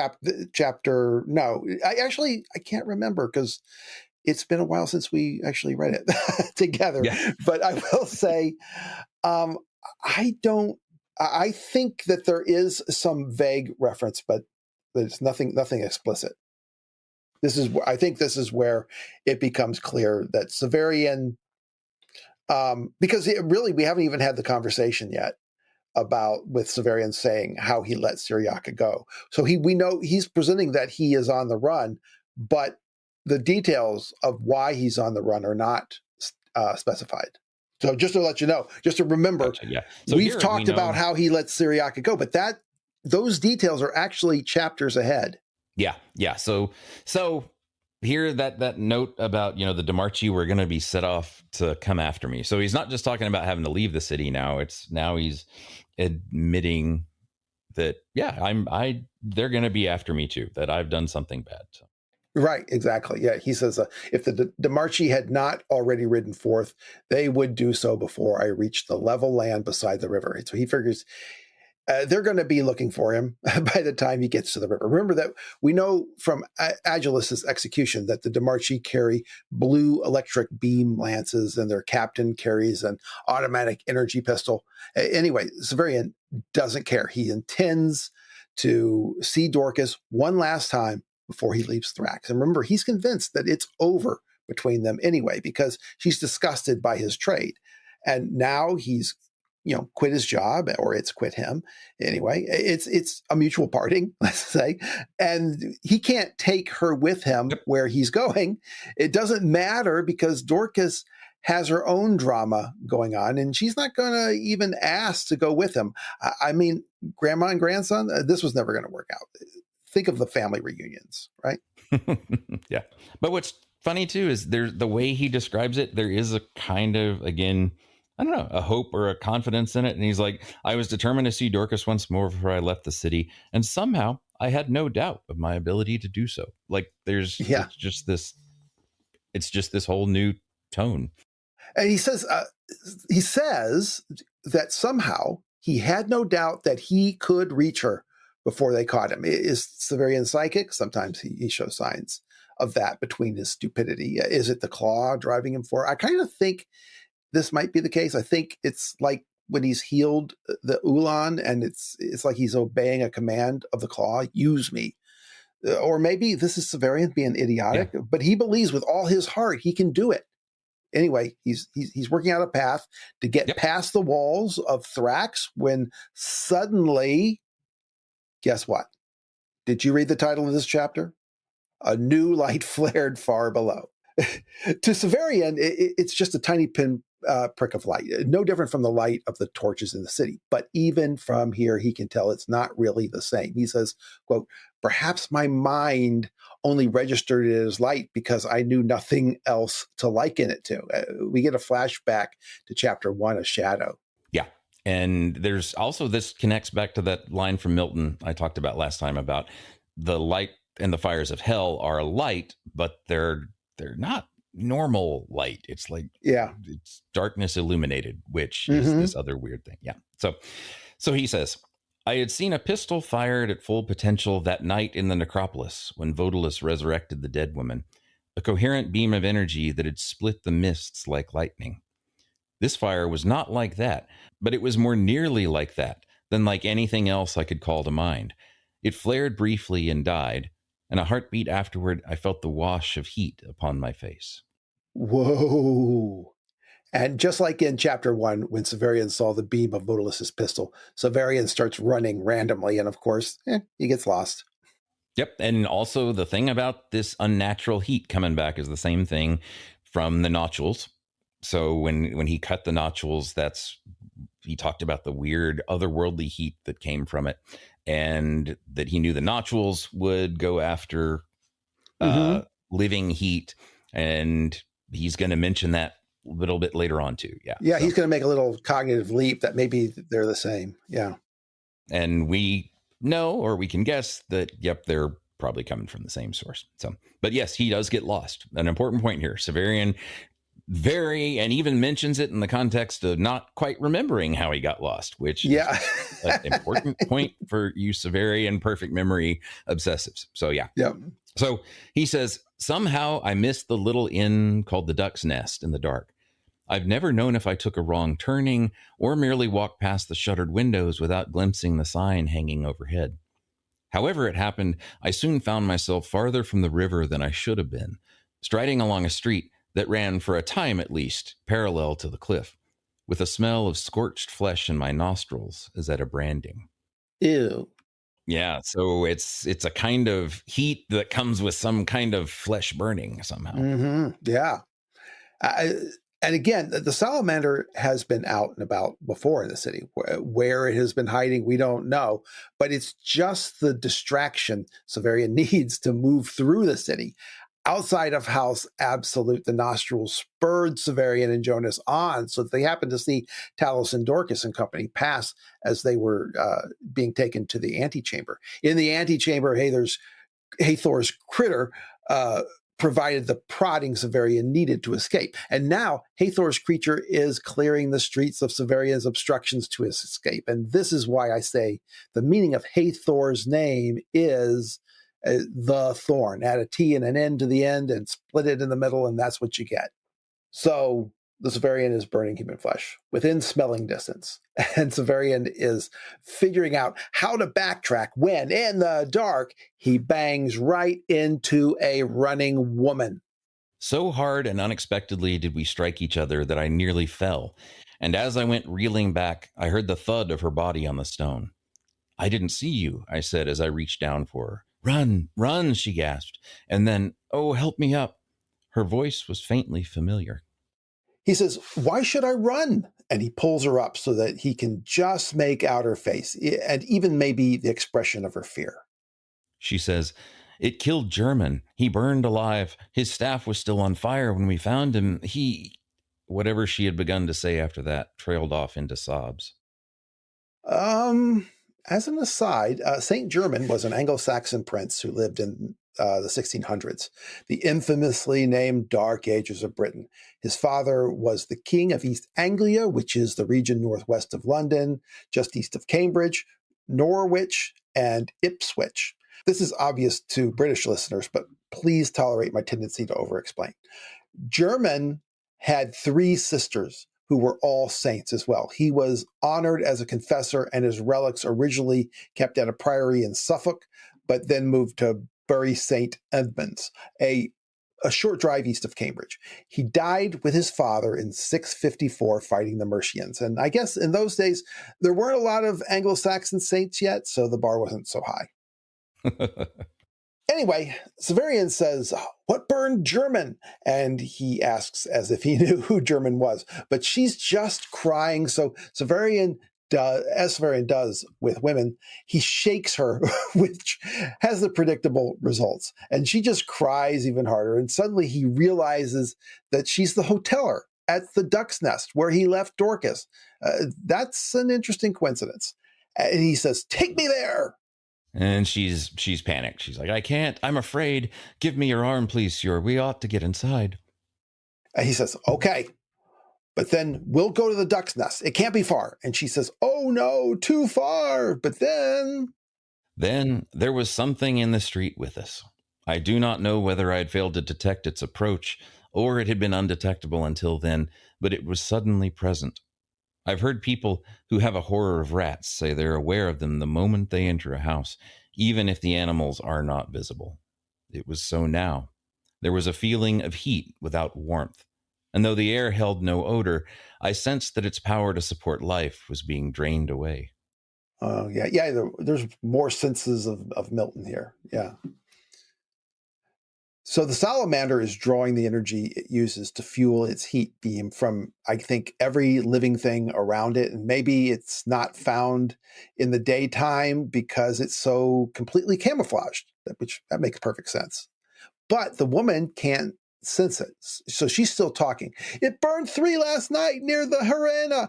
Speaker 2: chapter. No, I can't remember because it's been a while since we actually read it together. Yeah. But I will say, I think that there is some vague reference, but there's nothing explicit. I think this is where it becomes clear that Severian, because we haven't even had the conversation yet with Severian saying how he let Syriaca go. So we know he's presenting that he is on the run, but the details of why he's on the run are not specified. So just to let you know, just to remember,
Speaker 1: gotcha, yeah. So
Speaker 2: we've talked about how he let Syriaca go, but those details are actually chapters ahead.
Speaker 1: Yeah. Yeah. So here that note about, the DeMarchi were going to be set off to come after me. So he's not just talking about having to leave the city now. Now he's admitting that, they're going to be after me too, that I've done something bad. So.
Speaker 2: Right, exactly. Yeah, he says, if the DeMarchi had not already ridden forth, they would do so before I reached the level land beside the river. So he figures they're going to be looking for him by the time he gets to the river. Remember that we know from Agilus's execution that the DeMarchi carry blue electric beam lances and their captain carries an automatic energy pistol. Anyway, Severian doesn't care. He intends to see Dorcas one last time before he leaves Thrax. And remember, he's convinced that it's over between them anyway, because she's disgusted by his trade. And now he's, quit his job, or it's quit him. Anyway, it's a mutual parting, let's say. And he can't take her with him where he's going. It doesn't matter because Dorcas has her own drama going on, and she's not going to even ask to go with him. Grandma and grandson, this was never going to work out. Think of the family reunions, right?
Speaker 1: Yeah. But what's funny too is the way he describes it, there is a kind of, again, I don't know, a hope or a confidence in it. And he's like, I was determined to see Dorcas once more before I left the city. And somehow I had no doubt of my ability to do so. Like it's just this whole new tone.
Speaker 2: And he says that somehow he had no doubt that he could reach her before they caught him. Is Severian psychic? Sometimes he shows signs of that between his stupidity. Is it the claw driving him forward? I kind of think this might be the case. I think it's like when he's healed the Ulan, and it's like he's obeying a command of the claw, use me. Or maybe this is Severian being idiotic, but he believes with all his heart he can do it. Anyway, he's working out a path to get past the walls of Thrax when suddenly, guess what? Did you read the title of this chapter? A new light flared far below. To Severian, it's just a tiny prick of light, no different from the light of the torches in the city. But even from here, he can tell it's not really the same. He says, quote, "Perhaps my mind only registered it as light because I knew nothing else to liken it to." We get a flashback to chapter 1 of Shadow.
Speaker 1: Yeah. And there's also, this connects back to that line from Milton I talked about last time about the light and the fires of hell are light, but they're not normal light. It's like, it's darkness illuminated, which is this other weird thing. Yeah. So he says, "I had seen a pistol fired at full potential that night in the necropolis when Vodalus resurrected the dead woman, a coherent beam of energy that had split the mists like lightning. This fire was not like that, but it was more nearly like that than like anything else I could call to mind. It flared briefly and died, and a heartbeat afterward, I felt the wash of heat upon my face."
Speaker 2: Whoa. And just like in chapter 1, when Severian saw the beam of Vodalus's pistol, Severian starts running randomly, and of course, he gets lost.
Speaker 1: Yep. And also the thing about this unnatural heat coming back is the same thing from the nodules. So when he cut the nodules, he talked about the weird otherworldly heat that came from it, and that he knew the nodules would go after living heat. And he's going to mention that a little bit later on too. Yeah.
Speaker 2: Yeah. So he's going to make a little cognitive leap that maybe they're the same. Yeah.
Speaker 1: And we know, or we can guess that, yep, they're probably coming from the same source. So, but yes, he does get lost. An important point here. Severian and even mentions it in the context of not quite remembering how he got lost, which is an important point for you Severian perfect memory obsessives. So yeah. So he says, "Somehow I missed the little inn called the Duck's Nest in the dark. I've never known if I took a wrong turning or merely walked past the shuttered windows without glimpsing the sign hanging overhead. However it happened, I soon found myself farther from the river than I should have been, striding along a street that ran, for a time at least, parallel to the cliff, with a smell of scorched flesh in my nostrils as at a branding."
Speaker 2: Ew.
Speaker 1: Yeah, so it's a kind of heat that comes with some kind of flesh burning somehow.
Speaker 2: Yeah. And again, the salamander has been out and about before in the city. Where it has been hiding, we don't know. But it's just the distraction Severian needs to move through the city. Outside of House Absolute, the nostrils spurred Severian and Jonas on, so that they happened to see Talos and Dorcas and company pass as they were being taken to the antechamber. In the antechamber, Hathor's critter provided the prodding Severian needed to escape. And now Hathor's creature is clearing the streets of Severian's obstructions to his escape. And this is why I say the meaning of Hathor's name is the thorn. Add a T and an N to the end and split it in the middle, and that's what you get. So the Severian is burning human flesh within smelling distance. And Severian is figuring out how to backtrack when, in the dark, he bangs right into a running woman.
Speaker 1: "So hard and unexpectedly did we strike each other that I nearly fell. And as I went reeling back, I heard the thud of her body on the stone. 'I didn't see you,' I said as I reached down for her. 'Run, run,' she gasped. And then, 'Oh, help me up.' Her voice was faintly familiar."
Speaker 2: He says, "Why should I run?" And he pulls her up so that he can just make out her face and even maybe the expression of her fear.
Speaker 1: She says, "It killed German. He burned alive. His staff was still on fire when we found him. Whatever she had begun to say after that trailed off into sobs.
Speaker 2: As an aside, Saint German was an Anglo-Saxon prince who lived in the 1600s, the infamously named Dark Ages of Britain. His father was the king of East Anglia, which is the region northwest of London, just east of Cambridge, Norwich, and Ipswich. This is obvious to British listeners, but please tolerate my tendency to over-explain. German had 3 sisters who were all saints as well. He was honored as a confessor, and his relics originally kept at a priory in Suffolk, but then moved to Bury St. Edmunds, a short drive east of Cambridge. He died with his father in 654 fighting the Mercians. And I guess in those days, there weren't a lot of Anglo-Saxon saints yet, so the bar wasn't so high. Anyway, Severian says, "What burned German?" And he asks as if he knew who German was. But she's just crying. So Severian does, as Severian does with women, he shakes her, which has the predictable results. And she just cries even harder. And suddenly he realizes that she's the hoteler at the Duck's Nest where he left Dorcas. That's an interesting coincidence. And he says, "Take me there."
Speaker 1: And she's panicked. She's like, "I can't. I'm afraid. Give me your arm, please, Sieur. We ought to get inside."
Speaker 2: And he says, "Okay, but then we'll go to the Duck's Nest. It can't be far." And she says, "Oh no, too far." But then
Speaker 1: there was something in the street with us. I do not know whether I had failed to detect its approach or it had been undetectable until then, but it was suddenly present. I've heard people who have a horror of rats say they're aware of them the moment they enter a house, even if the animals are not visible. It was so now. There was a feeling of heat without warmth, and though the air held no odor, I sensed that its power to support life was being drained away.
Speaker 2: There's more senses of Milton here. Yeah. So the salamander is drawing the energy it uses to fuel its heat beam from, I think, every living thing around it. And maybe it's not found in the daytime because it's so completely camouflaged, which that makes perfect sense. But the woman can't sense it. So she's still talking. "It burned 3 last night near the Harana,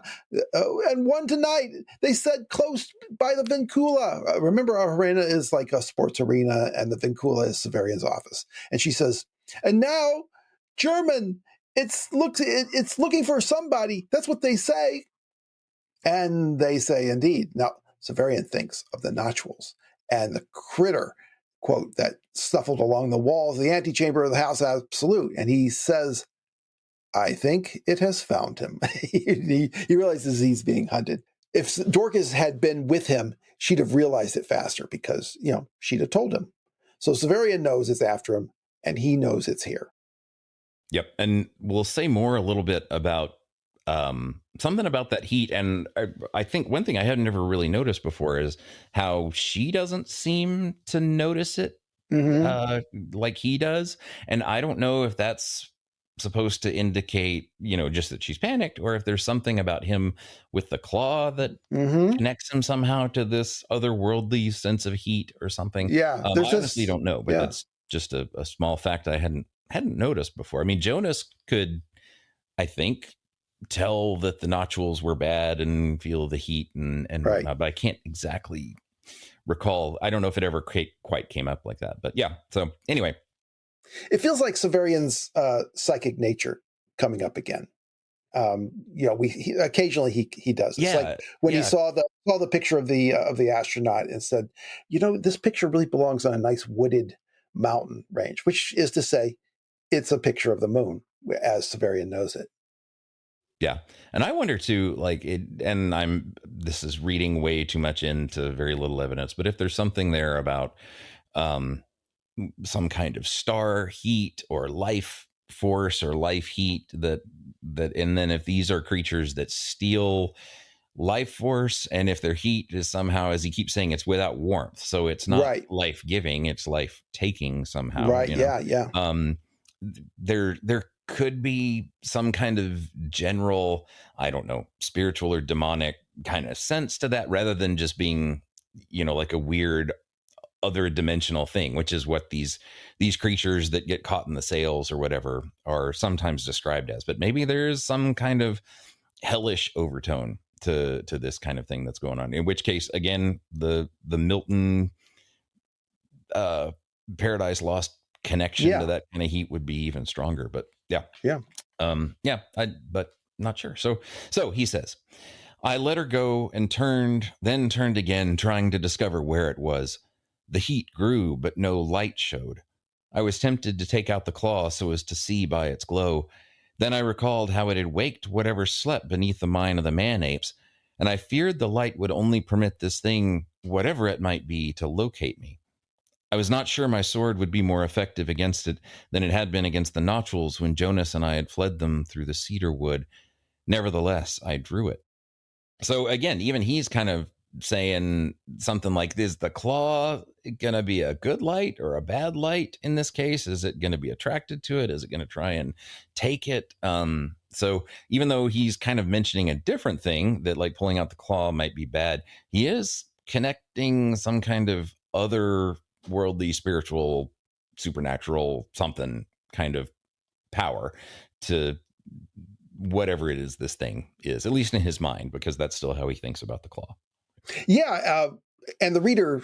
Speaker 2: and 1 tonight. They said close by the Vincula." Remember, our Harana is like a sports arena, and the Vincula is Severian's office. And she says, "And now, German, it's looking for somebody. That's what they say." And they say, indeed. Now, Severian thinks of the notchules and the critter, quote, that snuffled along the walls of the antechamber of the House Absolute. And he says, "I think it has found him." he realizes he's being hunted. If Dorcas had been with him, she'd have realized it faster because, she'd have told him. So Severian knows it's after him, and he knows it's here.
Speaker 1: Yep. And we'll say more a little bit about something about that heat. And I think one thing I had never really noticed before is how she doesn't seem to notice it like he does. And I don't know if that's supposed to indicate, just that she's panicked, or if there's something about him with the claw that connects him somehow to this otherworldly sense of heat or something.
Speaker 2: Yeah.
Speaker 1: I honestly don't know, but that's just a small fact I hadn't noticed before. I mean, Jonas could, I think, tell that the notchules were bad and feel the heat and
Speaker 2: right.
Speaker 1: whatnot, but I can't exactly recall. I don't know if it ever quite came up like that, but yeah. So anyway,
Speaker 2: it feels like Severian's psychic nature coming up again. Occasionally he does. It's like when he saw the picture of the astronaut and said, "This picture really belongs on a nice wooded mountain range," which is to say, it's a picture of the moon, as Severian knows it.
Speaker 1: Yeah. And I wonder too, this is reading way too much into very little evidence, but if there's something there about some kind of star heat or life force or life heat that, and then if these are creatures that steal life force, and if their heat is somehow, as he keeps saying, it's without warmth. So it's not life giving, it's life taking somehow.
Speaker 2: Right. Yeah.
Speaker 1: There could be some kind of general, I don't know, spiritual or demonic kind of sense to that, rather than just being, like a weird other dimensional thing, which is what these creatures that get caught in the sails or whatever are sometimes described as. But maybe there's some kind of hellish overtone to this kind of thing that's going on, in which case, again, the Milton Paradise Lost connection to that kind of heat would be even stronger. But but not sure. So he says, "I let her go and turned again, trying to discover where it was. The heat grew, but no light showed. I was tempted to take out the claw so as to see by its glow. Then I recalled how it had waked whatever slept beneath the mind of the man-apes, and I feared the light would only permit this thing, whatever it might be, to locate me. I was not sure my sword would be more effective against it than it had been against the notchules when Jonas and I had fled them through the cedar wood. Nevertheless, I drew it." So again, even he's kind of saying something like, is the claw going to be a good light or a bad light in this case? Is it going to be attracted to it? Is it going to try and take it? So even though he's kind of mentioning a different thing, that like pulling out the claw might be bad, he is connecting some kind of other worldly, spiritual, supernatural, something kind of power to whatever it is this thing is, at least in his mind, because that's still how he thinks about the claw.
Speaker 2: Yeah. And the reader,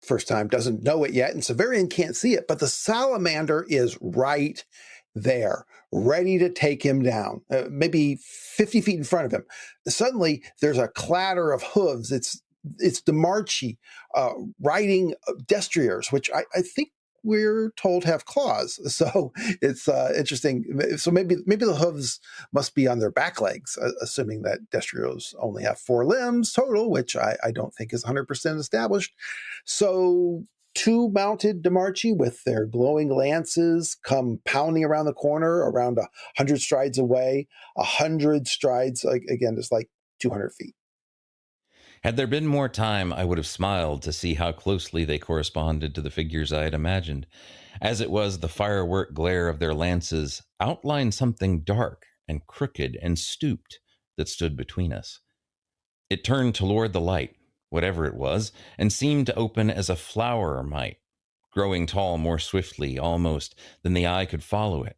Speaker 2: first time doesn't know it yet, and Severian can't see it, but the salamander is right there, ready to take him down, maybe 50 feet in front of him. Suddenly, there's a clatter of hooves. It's Demarchi riding destriers, which I think we're told have claws. So it's interesting. So maybe the hooves must be on their back legs, assuming that destriers only have 4 limbs total, which I don't think is 100% established. So 2 mounted Demarchi with their glowing lances come pounding around the corner, around 100 strides away. 100 strides, again, just like 200 feet.
Speaker 1: Had there been more time, I would have smiled to see how closely they corresponded to the figures I had imagined. As it was, the firework glare of their lances outlined something dark and crooked and stooped that stood between us. It turned toward the light, whatever it was, and seemed to open as a flower might, growing tall more swiftly, almost, than the eye could follow it,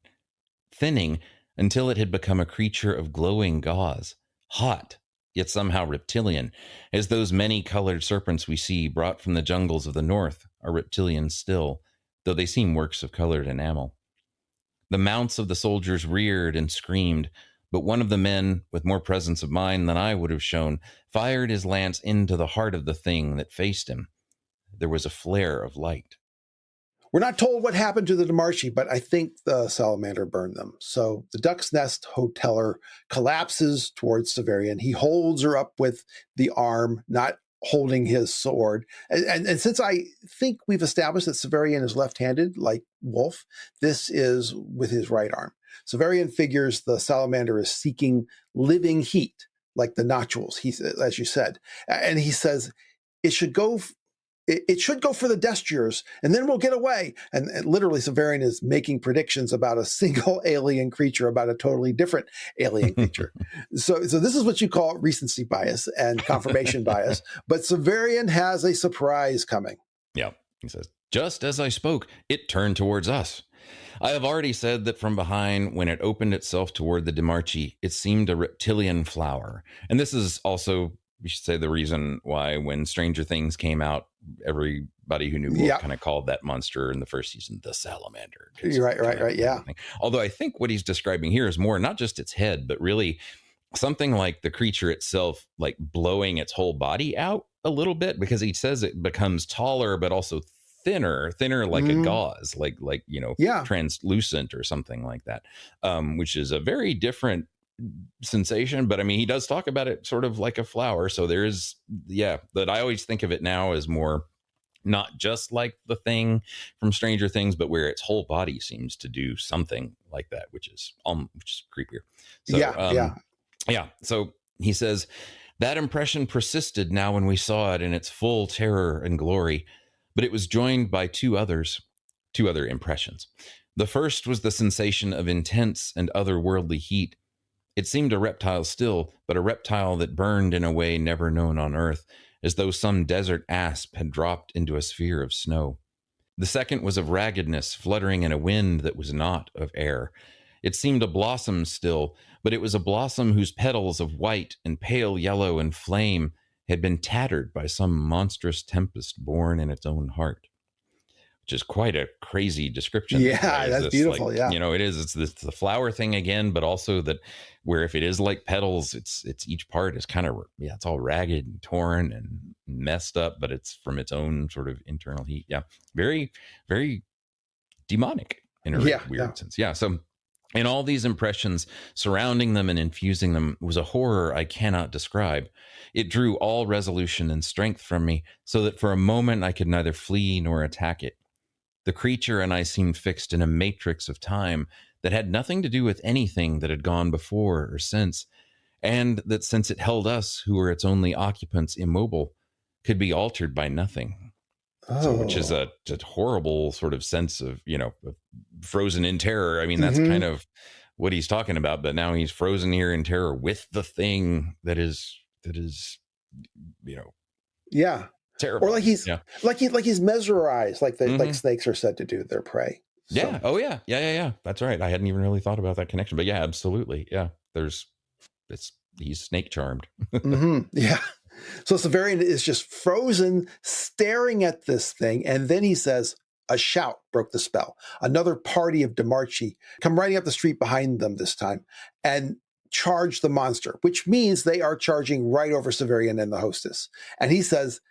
Speaker 1: thinning until it had become a creature of glowing gauze, hot, yet somehow reptilian, as those many-colored serpents we see brought from the jungles of the north are reptilian still, though they seem works of colored enamel. The mounts of the soldiers reared and screamed, but one of the men, with more presence of mind than I would have shown, fired his lance into the heart of the thing that faced him. There was a flare of light.
Speaker 2: We're not told what happened to the Demarchi, but I think the salamander burned them. So the Duck's Nest hoteler collapses towards Severian. He holds her up with the arm, not holding his sword. And since I think we've established that Severian is left-handed, like Wolfe, this is with his right arm. Severian figures the salamander is seeking living heat, like the nodules, as you said. And he says, it should go for the destriers, and then we'll get away. And literally, Severian is making predictions about a single alien creature, about a totally different alien creature. So this is what you call recency bias and confirmation bias. But Severian has a surprise coming.
Speaker 1: Yeah, he says, just as I spoke, it turned towards us. I have already said that from behind, when it opened itself toward the Demarchi, it seemed a reptilian flower. And this is also, we should say, the reason why when Stranger Things came out, everybody who knew Wolfe kind of called that monster in the first season the Salamander.
Speaker 2: Right. Yeah.
Speaker 1: Although I think what he's describing here is more not just its head, but really something like the creature itself, like blowing its whole body out a little bit, because he says it becomes taller, but also thinner like a gauze, like translucent or something like that, which is a very different sensation. But I mean, he does talk about it sort of like a flower. So there is, but I always think of it now as more not just like the thing from Stranger Things, but where its whole body seems to do something like that, which is creepier. So, So he says that impression persisted now when we saw it in its full terror and glory, but it was joined by two other impressions. The first was the sensation of intense and otherworldly heat. It seemed a reptile still, but a reptile that burned in a way never known on Earth, as though some desert asp had dropped into a sphere of snow. The second was of raggedness, fluttering in a wind that was not of air. It seemed a blossom still, but it was a blossom whose petals of white and pale yellow and flame had been tattered by some monstrous tempest born in its own heart. Which is quite a crazy description.
Speaker 2: Yeah, that's beautiful.
Speaker 1: It is. It's the flower thing again, but also that where if it is like petals, it's each part is kind of, it's all ragged and torn and messed up, but it's from its own sort of internal heat. Yeah. Very, very demonic in a weird sense. Yeah. So, and all these impressions surrounding them and infusing them was a horror I cannot describe. It drew all resolution and strength from me, so that for a moment I could neither flee nor attack it. The creature and I seemed fixed in a matrix of time that had nothing to do with anything that had gone before or since, and that since it held us, who were its only occupants, immobile, could be altered by nothing. So, which is a horrible sort of sense of, frozen in terror. I mean, that's kind of what he's talking about, but now he's frozen here in terror with the thing that is,
Speaker 2: yeah,
Speaker 1: terrible.
Speaker 2: Or like he's mesmerized, like like snakes are said to do their prey. So.
Speaker 1: Yeah. Oh yeah. Yeah. That's right. I hadn't even really thought about that connection, but yeah, absolutely. Yeah. He's snake charmed.
Speaker 2: Yeah. So Severian is just frozen, staring at this thing. And then he says, a shout broke the spell. Another party of Demarchi come riding up the street behind them this time and charge the monster, which means they are charging right over Severian and the hostess. And he says,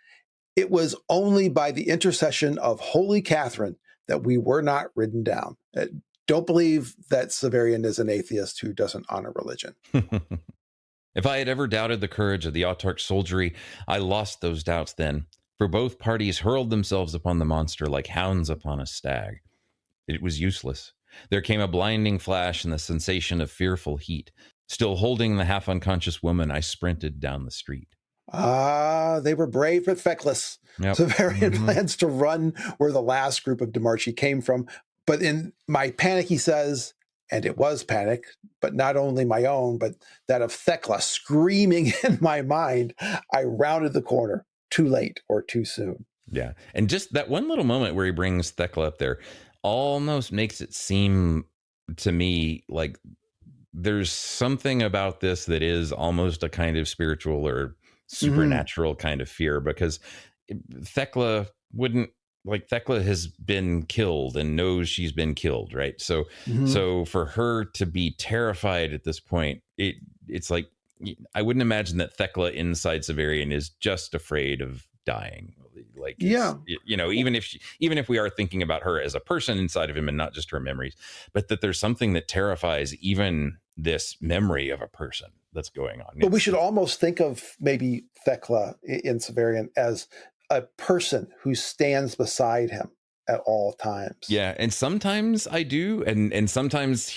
Speaker 2: it was only by the intercession of Holy Catherine that we were not ridden down. Don't believe that Severian is an atheist who doesn't honor religion.
Speaker 1: If I had ever doubted the courage of the Autarch soldiery, I lost those doubts then, for both parties hurled themselves upon the monster like hounds upon a stag. It was useless. There came a blinding flash and the sensation of fearful heat. Still holding the half-unconscious woman, I sprinted down the street.
Speaker 2: They were brave but feckless. Yep. Severian plans to run where the last group of Demarchi came from. But in my panic, he says, and it was panic, but not only my own, but that of Thecla screaming in my mind, I rounded the corner, too late or too soon.
Speaker 1: Yeah. And just that one little moment where he brings Thecla up there almost makes it seem to me like there's something about this that is almost a kind of spiritual or supernatural kind of fear, because Thecla has been killed and knows she's been killed, right? So so for her to be terrified at this point, it's like, I wouldn't imagine that Thecla inside Severian is just afraid of dying. Like, even if we are thinking about her as a person inside of him and not just her memories, but that there's something that terrifies even this memory of a person that's going on.
Speaker 2: But we should almost think of maybe Thecla in Severian as a person who stands beside him at all times.
Speaker 1: Yeah. And sometimes I do. And sometimes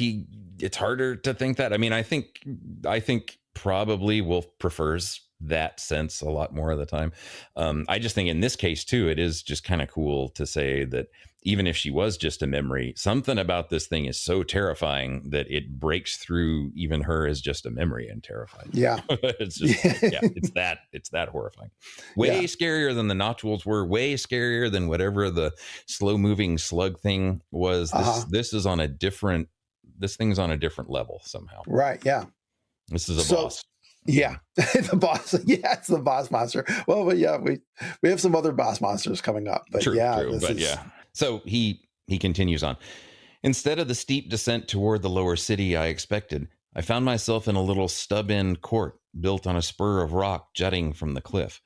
Speaker 1: it's harder to think that. I mean, I think probably Wolfe prefers that sense a lot more of the time. I just think in this case too, it is just kind of cool to say that even if she was just a memory, something about this thing is so terrifying that it breaks through even her as just a memory and terrified.
Speaker 2: Yeah.
Speaker 1: It's just, it's that horrifying. Way scarier than the Notchwolves were, way scarier than whatever the slow moving slug thing was. This thing's on a different level somehow.
Speaker 2: Right. Yeah.
Speaker 1: This is a boss.
Speaker 2: Yeah, the boss. Yeah, it's the boss monster. Well, but yeah, we have some other boss monsters coming up. But
Speaker 1: true. So he continues on. Instead of the steep descent toward the lower city I expected, I found myself in a little stub-in court built on a spur of rock jutting from the cliff.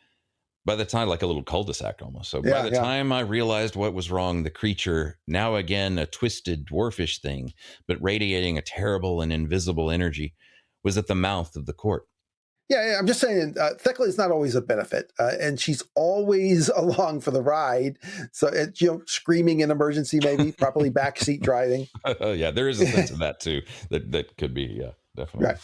Speaker 1: By the time, like a little cul-de-sac almost. So by the time I realized what was wrong, the creature, now again a twisted dwarfish thing, but radiating a terrible and invisible energy, was at the mouth of the court.
Speaker 2: Yeah, I'm just saying, Thecla is not always a benefit, and she's always along for the ride. So, screaming in emergency, maybe, properly backseat driving.
Speaker 1: Oh, yeah, there is a sense of that, too. That could be, definitely.
Speaker 2: Right.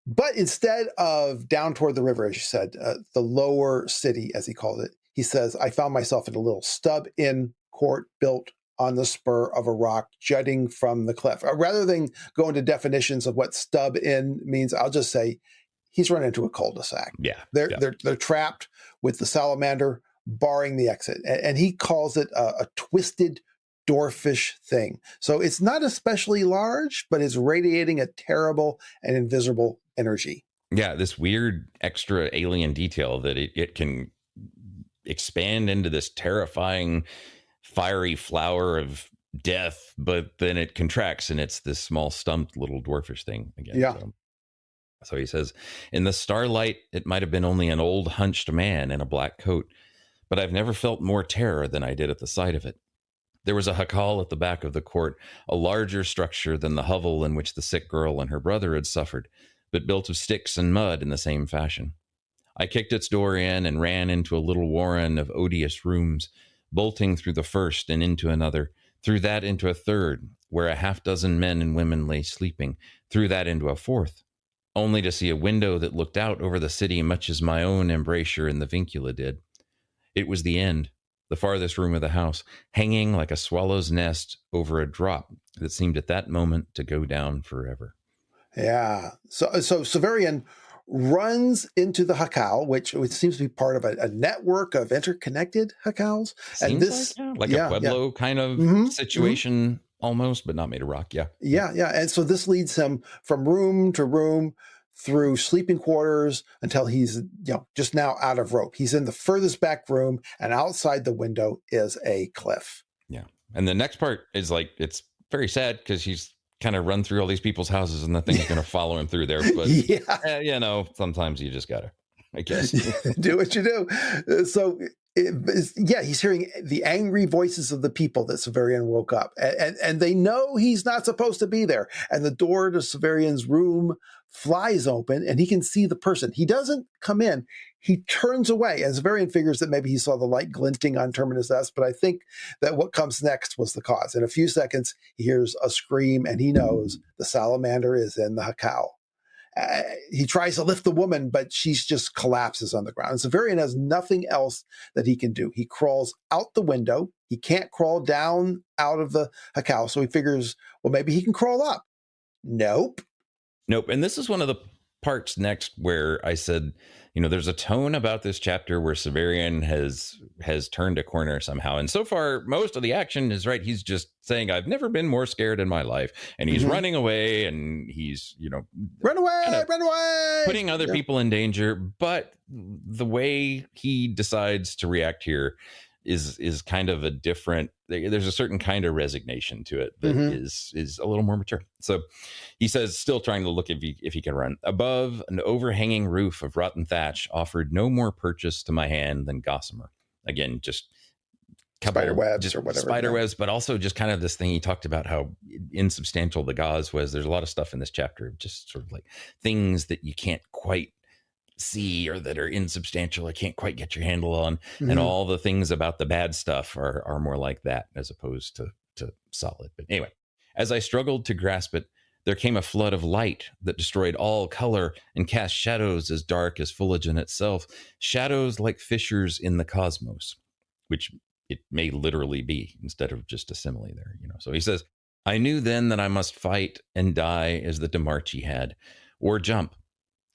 Speaker 2: But instead of down toward the river, as you said, the lower city, as he called it, he says, I found myself in a little stub-in court built on the spur of a rock jutting from the cliff. Rather than go into definitions of what stub-in means, I'll just say, he's run into a cul-de-sac.
Speaker 1: Yeah.
Speaker 2: They're trapped with the salamander barring the exit. And he calls it a twisted dwarfish thing. So it's not especially large, but it's radiating a terrible and invisible energy.
Speaker 1: Yeah, this weird extra alien detail that it can expand into this terrifying fiery flower of death, but then it contracts and it's this small stumped little dwarfish thing again.
Speaker 2: Yeah.
Speaker 1: So he says, in the starlight, it might have been only an old hunched man in a black coat, but I've never felt more terror than I did at the sight of it. There was a jacal at the back of the court, a larger structure than the hovel in which the sick girl and her brother had suffered, but built of sticks and mud in the same fashion. I kicked its door in and ran into a little warren of odious rooms, bolting through the first and into another, through that into a third, where a half-dozen men and women lay sleeping, through that into a fourth. only to see a window that looked out over the city much as my own embrasure in the vincula did. It was the end, the farthest room of the house, hanging like a swallow's nest over a drop that seemed at that moment to go down forever.
Speaker 2: Yeah. So Severian runs into the jacal, which seems to be part of a network of interconnected jacals.
Speaker 1: And this, like a Pueblo kind of situation almost, but not made of rock. Yeah.
Speaker 2: And so this leads him from room to room through sleeping quarters until he's just now out of rope. He's in the furthest back room, and outside the window is a cliff.
Speaker 1: Yeah. And the next part is like, it's very sad because he's kind of run through all these people's houses and the thing's going to follow him through there. But, sometimes you just got to, I guess.
Speaker 2: Do what you do. So, he's hearing the angry voices of the people that Severian woke up. And they know he's not supposed to be there. And the door to Severian's room flies open and he can see the person. He doesn't come in. He turns away. And Severian figures that maybe he saw the light glinting on Terminus S, but I think that what comes next was the cause. In a few seconds, he hears a scream and he knows the salamander is in the jacal. He tries to lift the woman, but she just collapses on the ground. And Severian has nothing else that he can do. He crawls out the window. He can't crawl down out of the jacal, so he figures, well, maybe he can crawl up. Nope.
Speaker 1: And this is one of the parts next where I said, there's a tone about this chapter where Severian has turned a corner somehow. And so far, most of the action is right. He's just saying, I've never been more scared in my life. And he's running away and he's,
Speaker 2: run away,
Speaker 1: putting other people in danger. But the way he decides to react here is kind of a different, there's a certain kind of resignation to it that is a little more mature. So he says, still trying to look if he can run. Above, an overhanging roof of rotten thatch offered no more purchase to my hand than gossamer. Again, just
Speaker 2: spider webs or whatever.
Speaker 1: Spider webs, but also just kind of this thing he talked about how insubstantial the gauze was. There's a lot of stuff in this chapter, just sort of like things that you can't quite see or that are insubstantial or can't quite get your handle on. And all the things about the bad stuff are more like that as opposed to solid. But anyway, as I struggled to grasp it, there came a flood of light that destroyed all color and cast shadows as dark as Fulgen itself, shadows like fissures in the cosmos, which it may literally be instead of just a simile there. So he says, I knew then that I must fight and die as the DeMarchi had, or jump.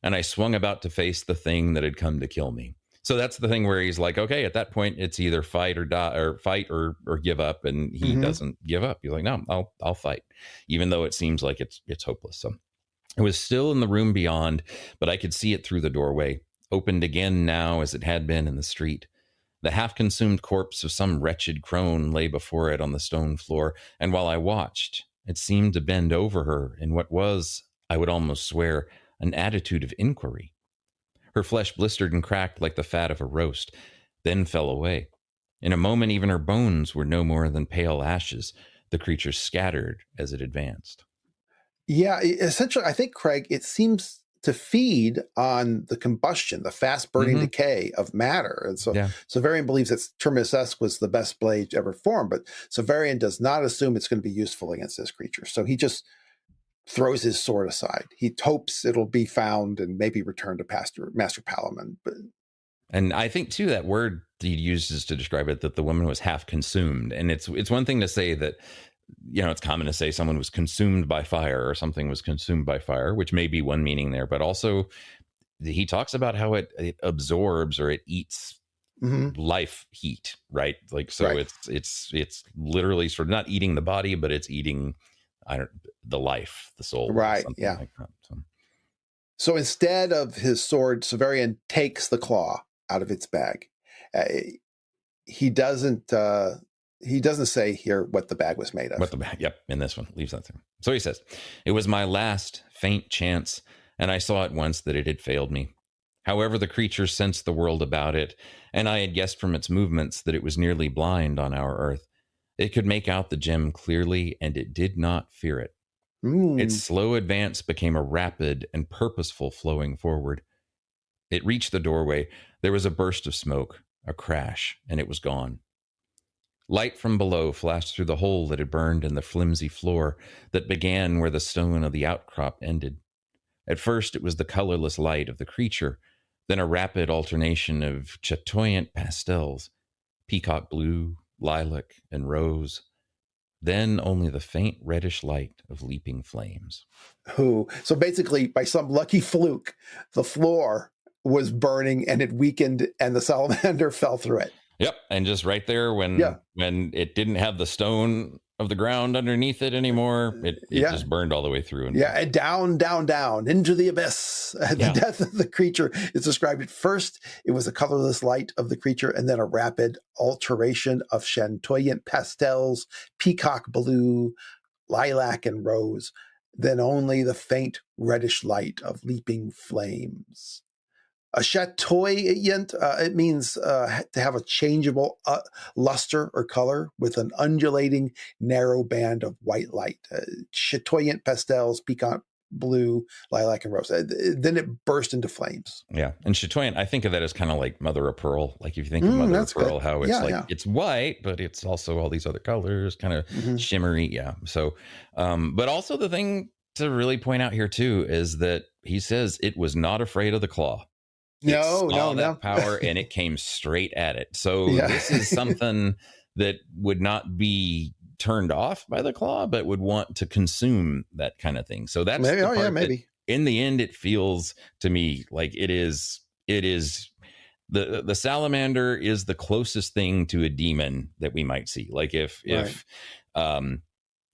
Speaker 1: And I swung about to face the thing that had come to kill me. So that's the thing where he's like, okay, at that point, it's either fight or die, or fight or give up. And he doesn't give up. He's like, no, I'll fight, even though it seems like it's hopeless. So it was still in the room beyond, but I could see it through the doorway, opened again now as it had been in the street. The half-consumed corpse of some wretched crone lay before it on the stone floor. And while I watched, it seemed to bend over her in what was, I would almost swear, an attitude of inquiry. Her flesh blistered and cracked like the fat of a roast, then fell away. In a moment, even her bones were no more than pale ashes. The creature scattered as it advanced.
Speaker 2: Yeah, essentially, I think, Craig, it seems to feed on the combustion, the fast-burning decay of matter. And so Severian believes that Terminus S was the best blade ever formed, but Severian does not assume it's going to be useful against this creature. So he just throws his sword aside. He hopes it'll be found and maybe returned to Master Palamon.
Speaker 1: And I think, too, that word he uses to describe it, that the woman was half consumed. And it's one thing to say that, it's common to say someone was consumed by fire or something was consumed by fire, which may be one meaning there. But also he talks about how it absorbs or it eats life heat, right? Like, so it's literally sort of not eating the body, but it's eating the life, the soul.
Speaker 2: Right. Yeah.
Speaker 1: Like that,
Speaker 2: so instead of his sword, Severian takes the claw out of its bag. He doesn't say here what the bag was made of.
Speaker 1: What the bag? Yep. In this one, leaves that thing. So he says, it was my last faint chance, and I saw at once that it had failed me. However, the creature sensed the world about it, and I had guessed from its movements that it was nearly blind on our earth. It could make out the gem clearly, and it did not fear it. Its slow advance became a rapid and purposeful flowing forward. It reached the doorway. There was a burst of smoke, a crash, and it was gone. Light from below flashed through the hole that had burned in the flimsy floor that began where the stone of the outcrop ended. At first, it was the colorless light of the creature, then a rapid alternation of chatoyant pastels, peacock blue, lilac, and rose, then only the faint reddish light of leaping flames.
Speaker 2: So basically, by some lucky fluke, the floor was burning and it weakened and the salamander fell through it.
Speaker 1: Yep. And just right there when it didn't have the stone of the ground underneath it anymore, it just burned all the way through.
Speaker 2: And down into the abyss. The death of the creature is described at first. It was a colorless light of the creature and then a rapid alteration of chatoyant pastels, peacock blue, lilac, and rose. Then only the faint reddish light of leaping flames. A chatoyant, it means to have a changeable luster or color with an undulating narrow band of white light. Chatoyant pastels, peacock blue, lilac, and rose. Then it burst into flames.
Speaker 1: Yeah. And chatoyant, I think of that as kind of like mother of pearl. Like if you think of mother of pearl, good. How it's it's white, but it's also all these other colors, kind of shimmery. Yeah. So, but also the thing to really point out here too is that he says it was not afraid of the claw. No. Power, and it came straight at it. So this is something that would not be turned off by the claw, but would want to consume that kind of thing. So that's maybe. In the end, it feels to me like it is the salamander is the closest thing to a demon that we might see. Like if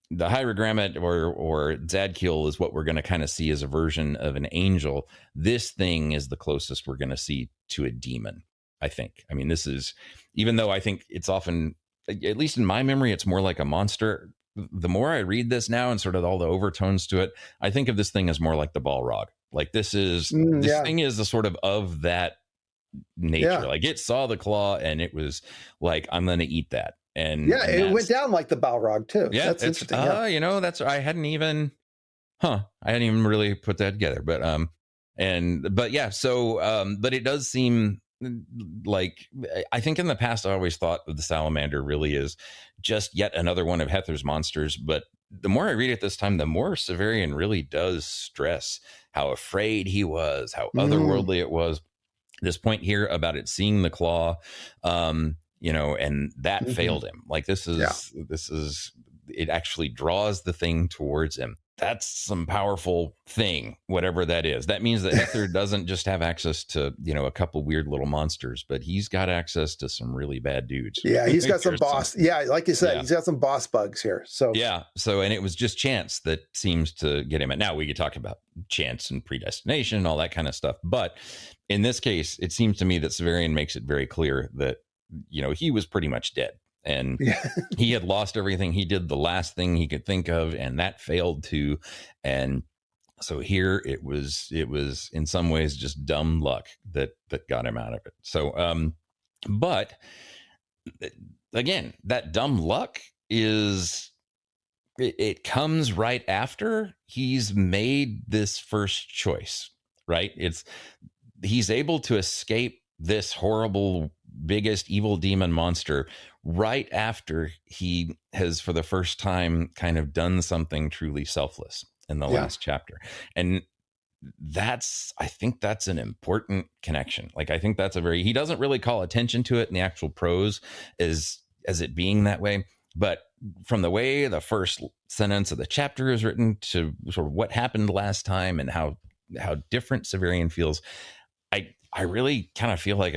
Speaker 1: the Hierogrammat or Zadkiel is what we're going to kind of see as a version of an angel. This thing is the closest we're going to see to a demon, I think. I mean, this is, even though I think it's often, at least in my memory, it's more like a monster. The more I read this now and sort of all the overtones to it, I think of this thing as more like the Balrog. Like this thing is the sort of that nature. Yeah. Like it saw the claw and it was like, I'm going to eat that. And
Speaker 2: it went down like the Balrog too.
Speaker 1: Yeah,
Speaker 2: that's interesting.
Speaker 1: I hadn't even really put that together. But but it does seem like, I think in the past I always thought of the salamander really is just yet another one of Hether's monsters. But the more I read it this time, the more Severian really does stress how afraid he was, how otherworldly it was. This point here about it seeing the claw, and that failed him. Like this is it actually draws the thing towards him. That's some powerful thing, whatever that is. That means that Hether doesn't just have access to, a couple weird little monsters, but he's got access to some really bad dudes.
Speaker 2: Yeah, he's got some boss. Like you said, he's got some boss bugs here. So
Speaker 1: and it was just chance that seems to get him. And now we could talk about chance and predestination and all that kind of stuff. But in this case, it seems to me that Severian makes it very clear that, he was pretty much dead. And he had lost everything. He did the last thing he could think of, and that failed too. And so here it was in some ways just dumb luck that got him out of it. So, but again, that dumb luck it comes right after he's made this first choice, right? He's able to escape this horrible, biggest evil demon monster right after he has, for the first time, kind of done something truly selfless in the last chapter. And I think that's an important connection. Like, I think that's he doesn't really call attention to it in the actual prose as it being that way. But from the way the first sentence of the chapter is written to sort of what happened last time and how different Severian feels, I really kind of feel like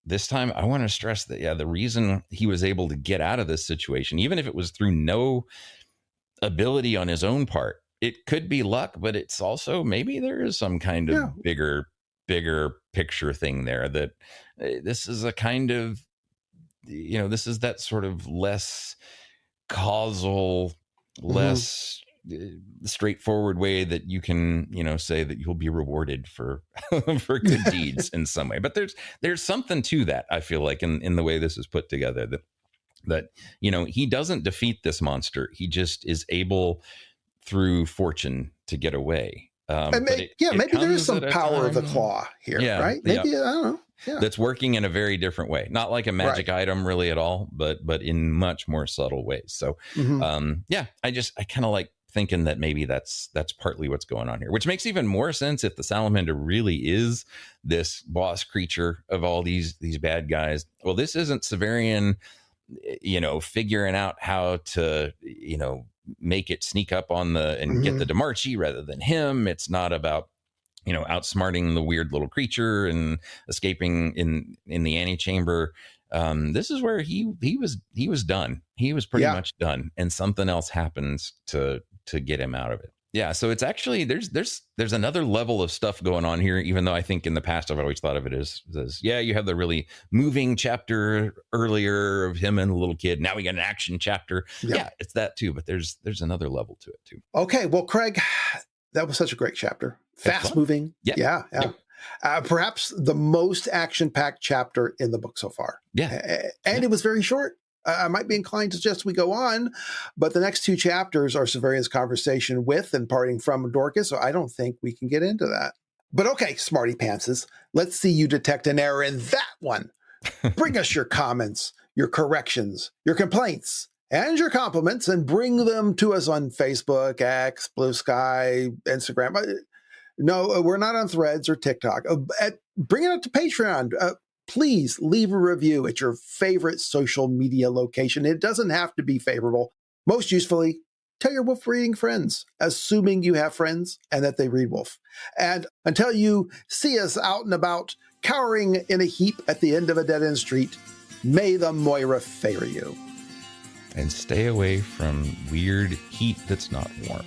Speaker 1: this time I want to stress that, the reason he was able to get out of this situation, even if it was through no ability on his own part, it could be luck, but it's also maybe there is some kind of bigger picture thing there, that this is a kind of, this is that sort of less causal, less straightforward way that you can, say that you'll be rewarded for good deeds in some way. But there's something to that, I feel like, in the way this is put together, that he doesn't defeat this monster. He just is able through fortune to get away.
Speaker 2: Maybe there is some power of the claw here, right? Maybe, I don't know. Yeah.
Speaker 1: That's working in a very different way, not like a magic item really at all, but in much more subtle ways. So, I kind of like thinking that maybe that's partly what's going on here, which makes even more sense if the salamander really is this boss creature of all these bad guys. Well, this isn't Severian, figuring out how to, make it sneak up on and get the DeMarchi rather than him. It's not about, outsmarting the weird little creature and escaping in the antechamber. This is where he was done. He was pretty much done, and something else happens to get him out of it. Yeah, so it's actually there's another level of stuff going on here, even though I think in the past I've always thought of it as you have the really moving chapter earlier of him and a little kid. Now we got an action chapter. Yeah, it's that too, but there's another level to it too.
Speaker 2: Okay, well, Craig, that was such a great chapter. Fast moving. Yeah. Perhaps the most action-packed chapter in the book so far. And it was very short. I might be inclined to suggest we go on, but the next two chapters are Severian's conversation with and parting from Dorcas, so I don't think we can get into that. But okay, smarty pantses, let's see you detect an error in that one. Bring us your comments, your corrections, your complaints, and your compliments, and bring them to us on Facebook, X, Blue Sky, Instagram. No, we're not on Threads or TikTok. Bring it up to Patreon. Please leave a review at your favorite social media location. It doesn't have to be favorable. Most usefully, tell your Wolfe reading friends, assuming you have friends and that they read Wolfe. And until you see us out and about, cowering in a heap at the end of a dead-end street, may the Moira favor you.
Speaker 1: And stay away from weird heat that's not warm.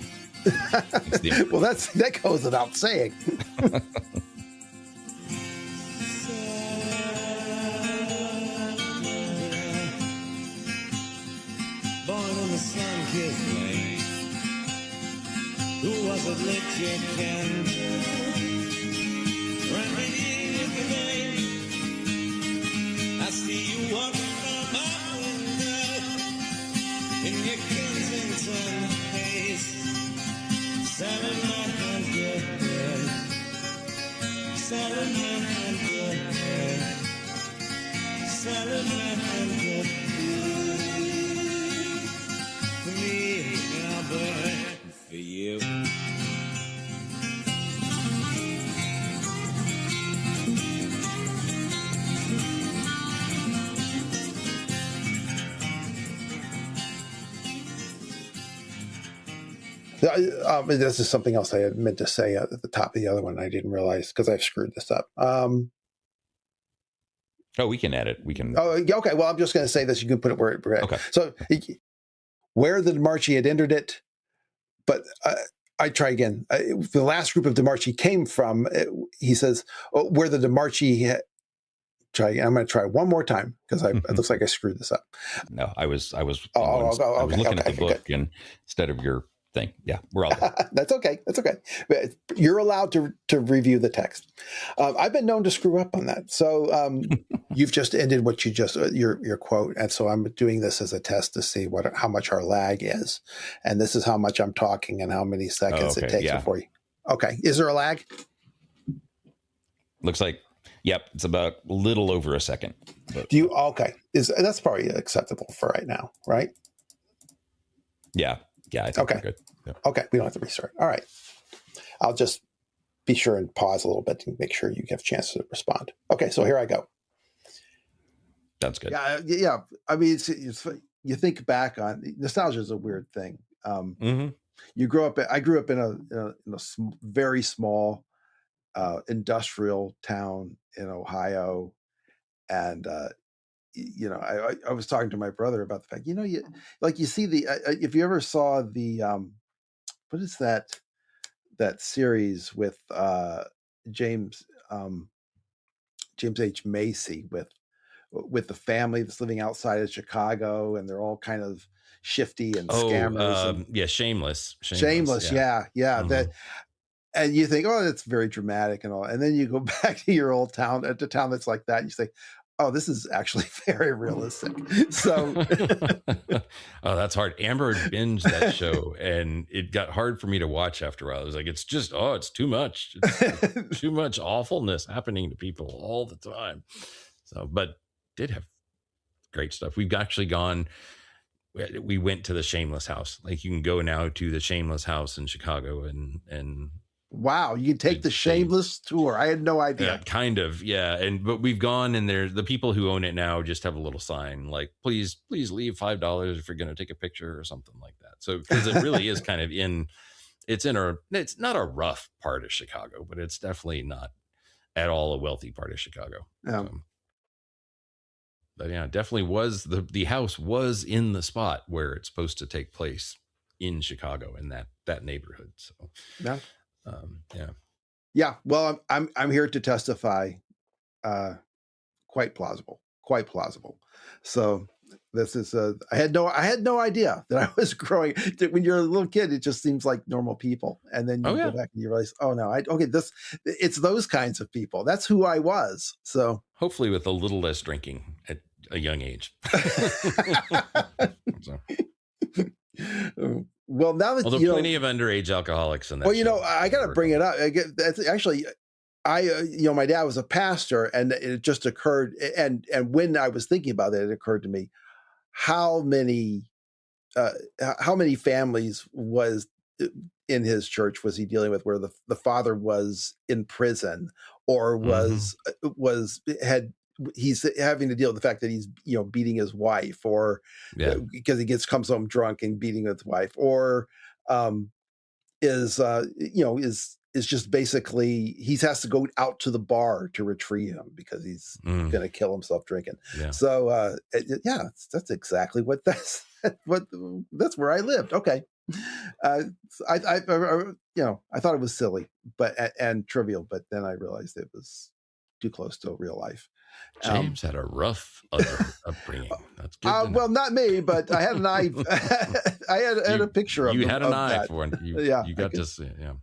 Speaker 2: Well, that goes without saying.
Speaker 3: Who was it Lictor Kent? Running in the rain. I see you walking from my window in your Kensington haze. Salamander, Salamander, Salamander. For me, but for you.
Speaker 2: This is something else I had meant to say at the top of the other one. I didn't realize because I've screwed this up.
Speaker 1: We can edit. We can.
Speaker 2: Oh, okay. Well, I'm just going to say this. You can put it where it.
Speaker 1: Okay.
Speaker 2: So where the DeMarchi had entered it, but I try again. The last group of DeMarchi came from. He says where the DeMarchi. Try again. I'm going to try one more time because it looks like I screwed this up.
Speaker 1: No, I was. I was
Speaker 2: okay,
Speaker 1: looking at the book instead of your thing. Yeah, we're all good.
Speaker 2: That's okay. That's okay. You're allowed to review the text. I've been known to screw up on that. So you've just ended what you just your quote, and so I'm doing this as a test to see how much our lag is, and this is how much I'm talking and how many seconds it takes before you. Okay, is there a lag?
Speaker 1: Looks like. Yep, it's about a little over a second. But.
Speaker 2: Do you? Okay, that's probably acceptable for right now, right?
Speaker 1: Yeah, I think we're good. Yeah.
Speaker 2: Okay, we don't have to restart. All right, I'll just be sure and pause a little bit to make sure you have a chance to respond. Okay, so here I go.
Speaker 1: That's good.
Speaker 2: Yeah. I mean, it's you think back on nostalgia is a weird thing. You grow up. I grew up in a very small industrial town in Ohio, and I was talking to my brother about the fact, you see the if you ever saw the what is that series with James H. Macy with the family that's living outside of Chicago, and they're all kind of shifty and scammers.
Speaker 1: Shameless.
Speaker 2: Yeah. That. And you think, oh, that's very dramatic and all. And then you go back to your old town, to town that's like that. And you say, oh, this is actually very realistic. So,
Speaker 1: oh, that's hard. Amber had binged that show, and it got hard for me to watch after a while. I was like, it's just, it's too much. It's too much awfulness happening to people all the time. So, but did have great stuff. We've actually gone
Speaker 4: we went to the Shameless House. Like, you can go now to the Shameless House in Chicago and
Speaker 5: wow, you can take the Shameless tour. I had no idea.
Speaker 4: Kind of, yeah. But we've gone, and there's the people who own it now just have a little sign like, please leave $5 if you're going to take a picture or something like that. So, because it really is kind of it's not a rough part of Chicago, but it's definitely not at all a wealthy part of Chicago. But yeah, definitely was the house was in the spot where it's supposed to take place in Chicago, in that neighborhood. So
Speaker 5: yeah.
Speaker 4: Yeah.
Speaker 5: Well, I'm here to testify. Quite plausible. So this is I had no idea that I was growing. When you're a little kid, it just seems like normal people, and then you go back and you realize, oh no, it's those kinds of people. That's who I was. So
Speaker 4: hopefully with a little less drinking at a young age. So.
Speaker 5: Well, now that
Speaker 4: plenty of underage alcoholics in that.
Speaker 5: Well, I got to bring it up. That's actually, my dad was a pastor, and it just occurred. And when I was thinking about it occurred to me how many families was in his church was he dealing with, where the father was in prison or he's having to deal with the fact that he's beating his wife, or because he comes home drunk and beating his wife, or is just basically he has to go out to the bar to retrieve him because he's going to kill himself drinking. So that's exactly what that's where I lived. Okay. I thought it was silly and trivial, but then I realized it was too close to real life.
Speaker 4: James had a rough upbringing. That's good.
Speaker 5: Well, not me, but I had an eye. I had a picture of.
Speaker 4: You had an eye
Speaker 5: that.
Speaker 4: for it. You got to see it. Yeah.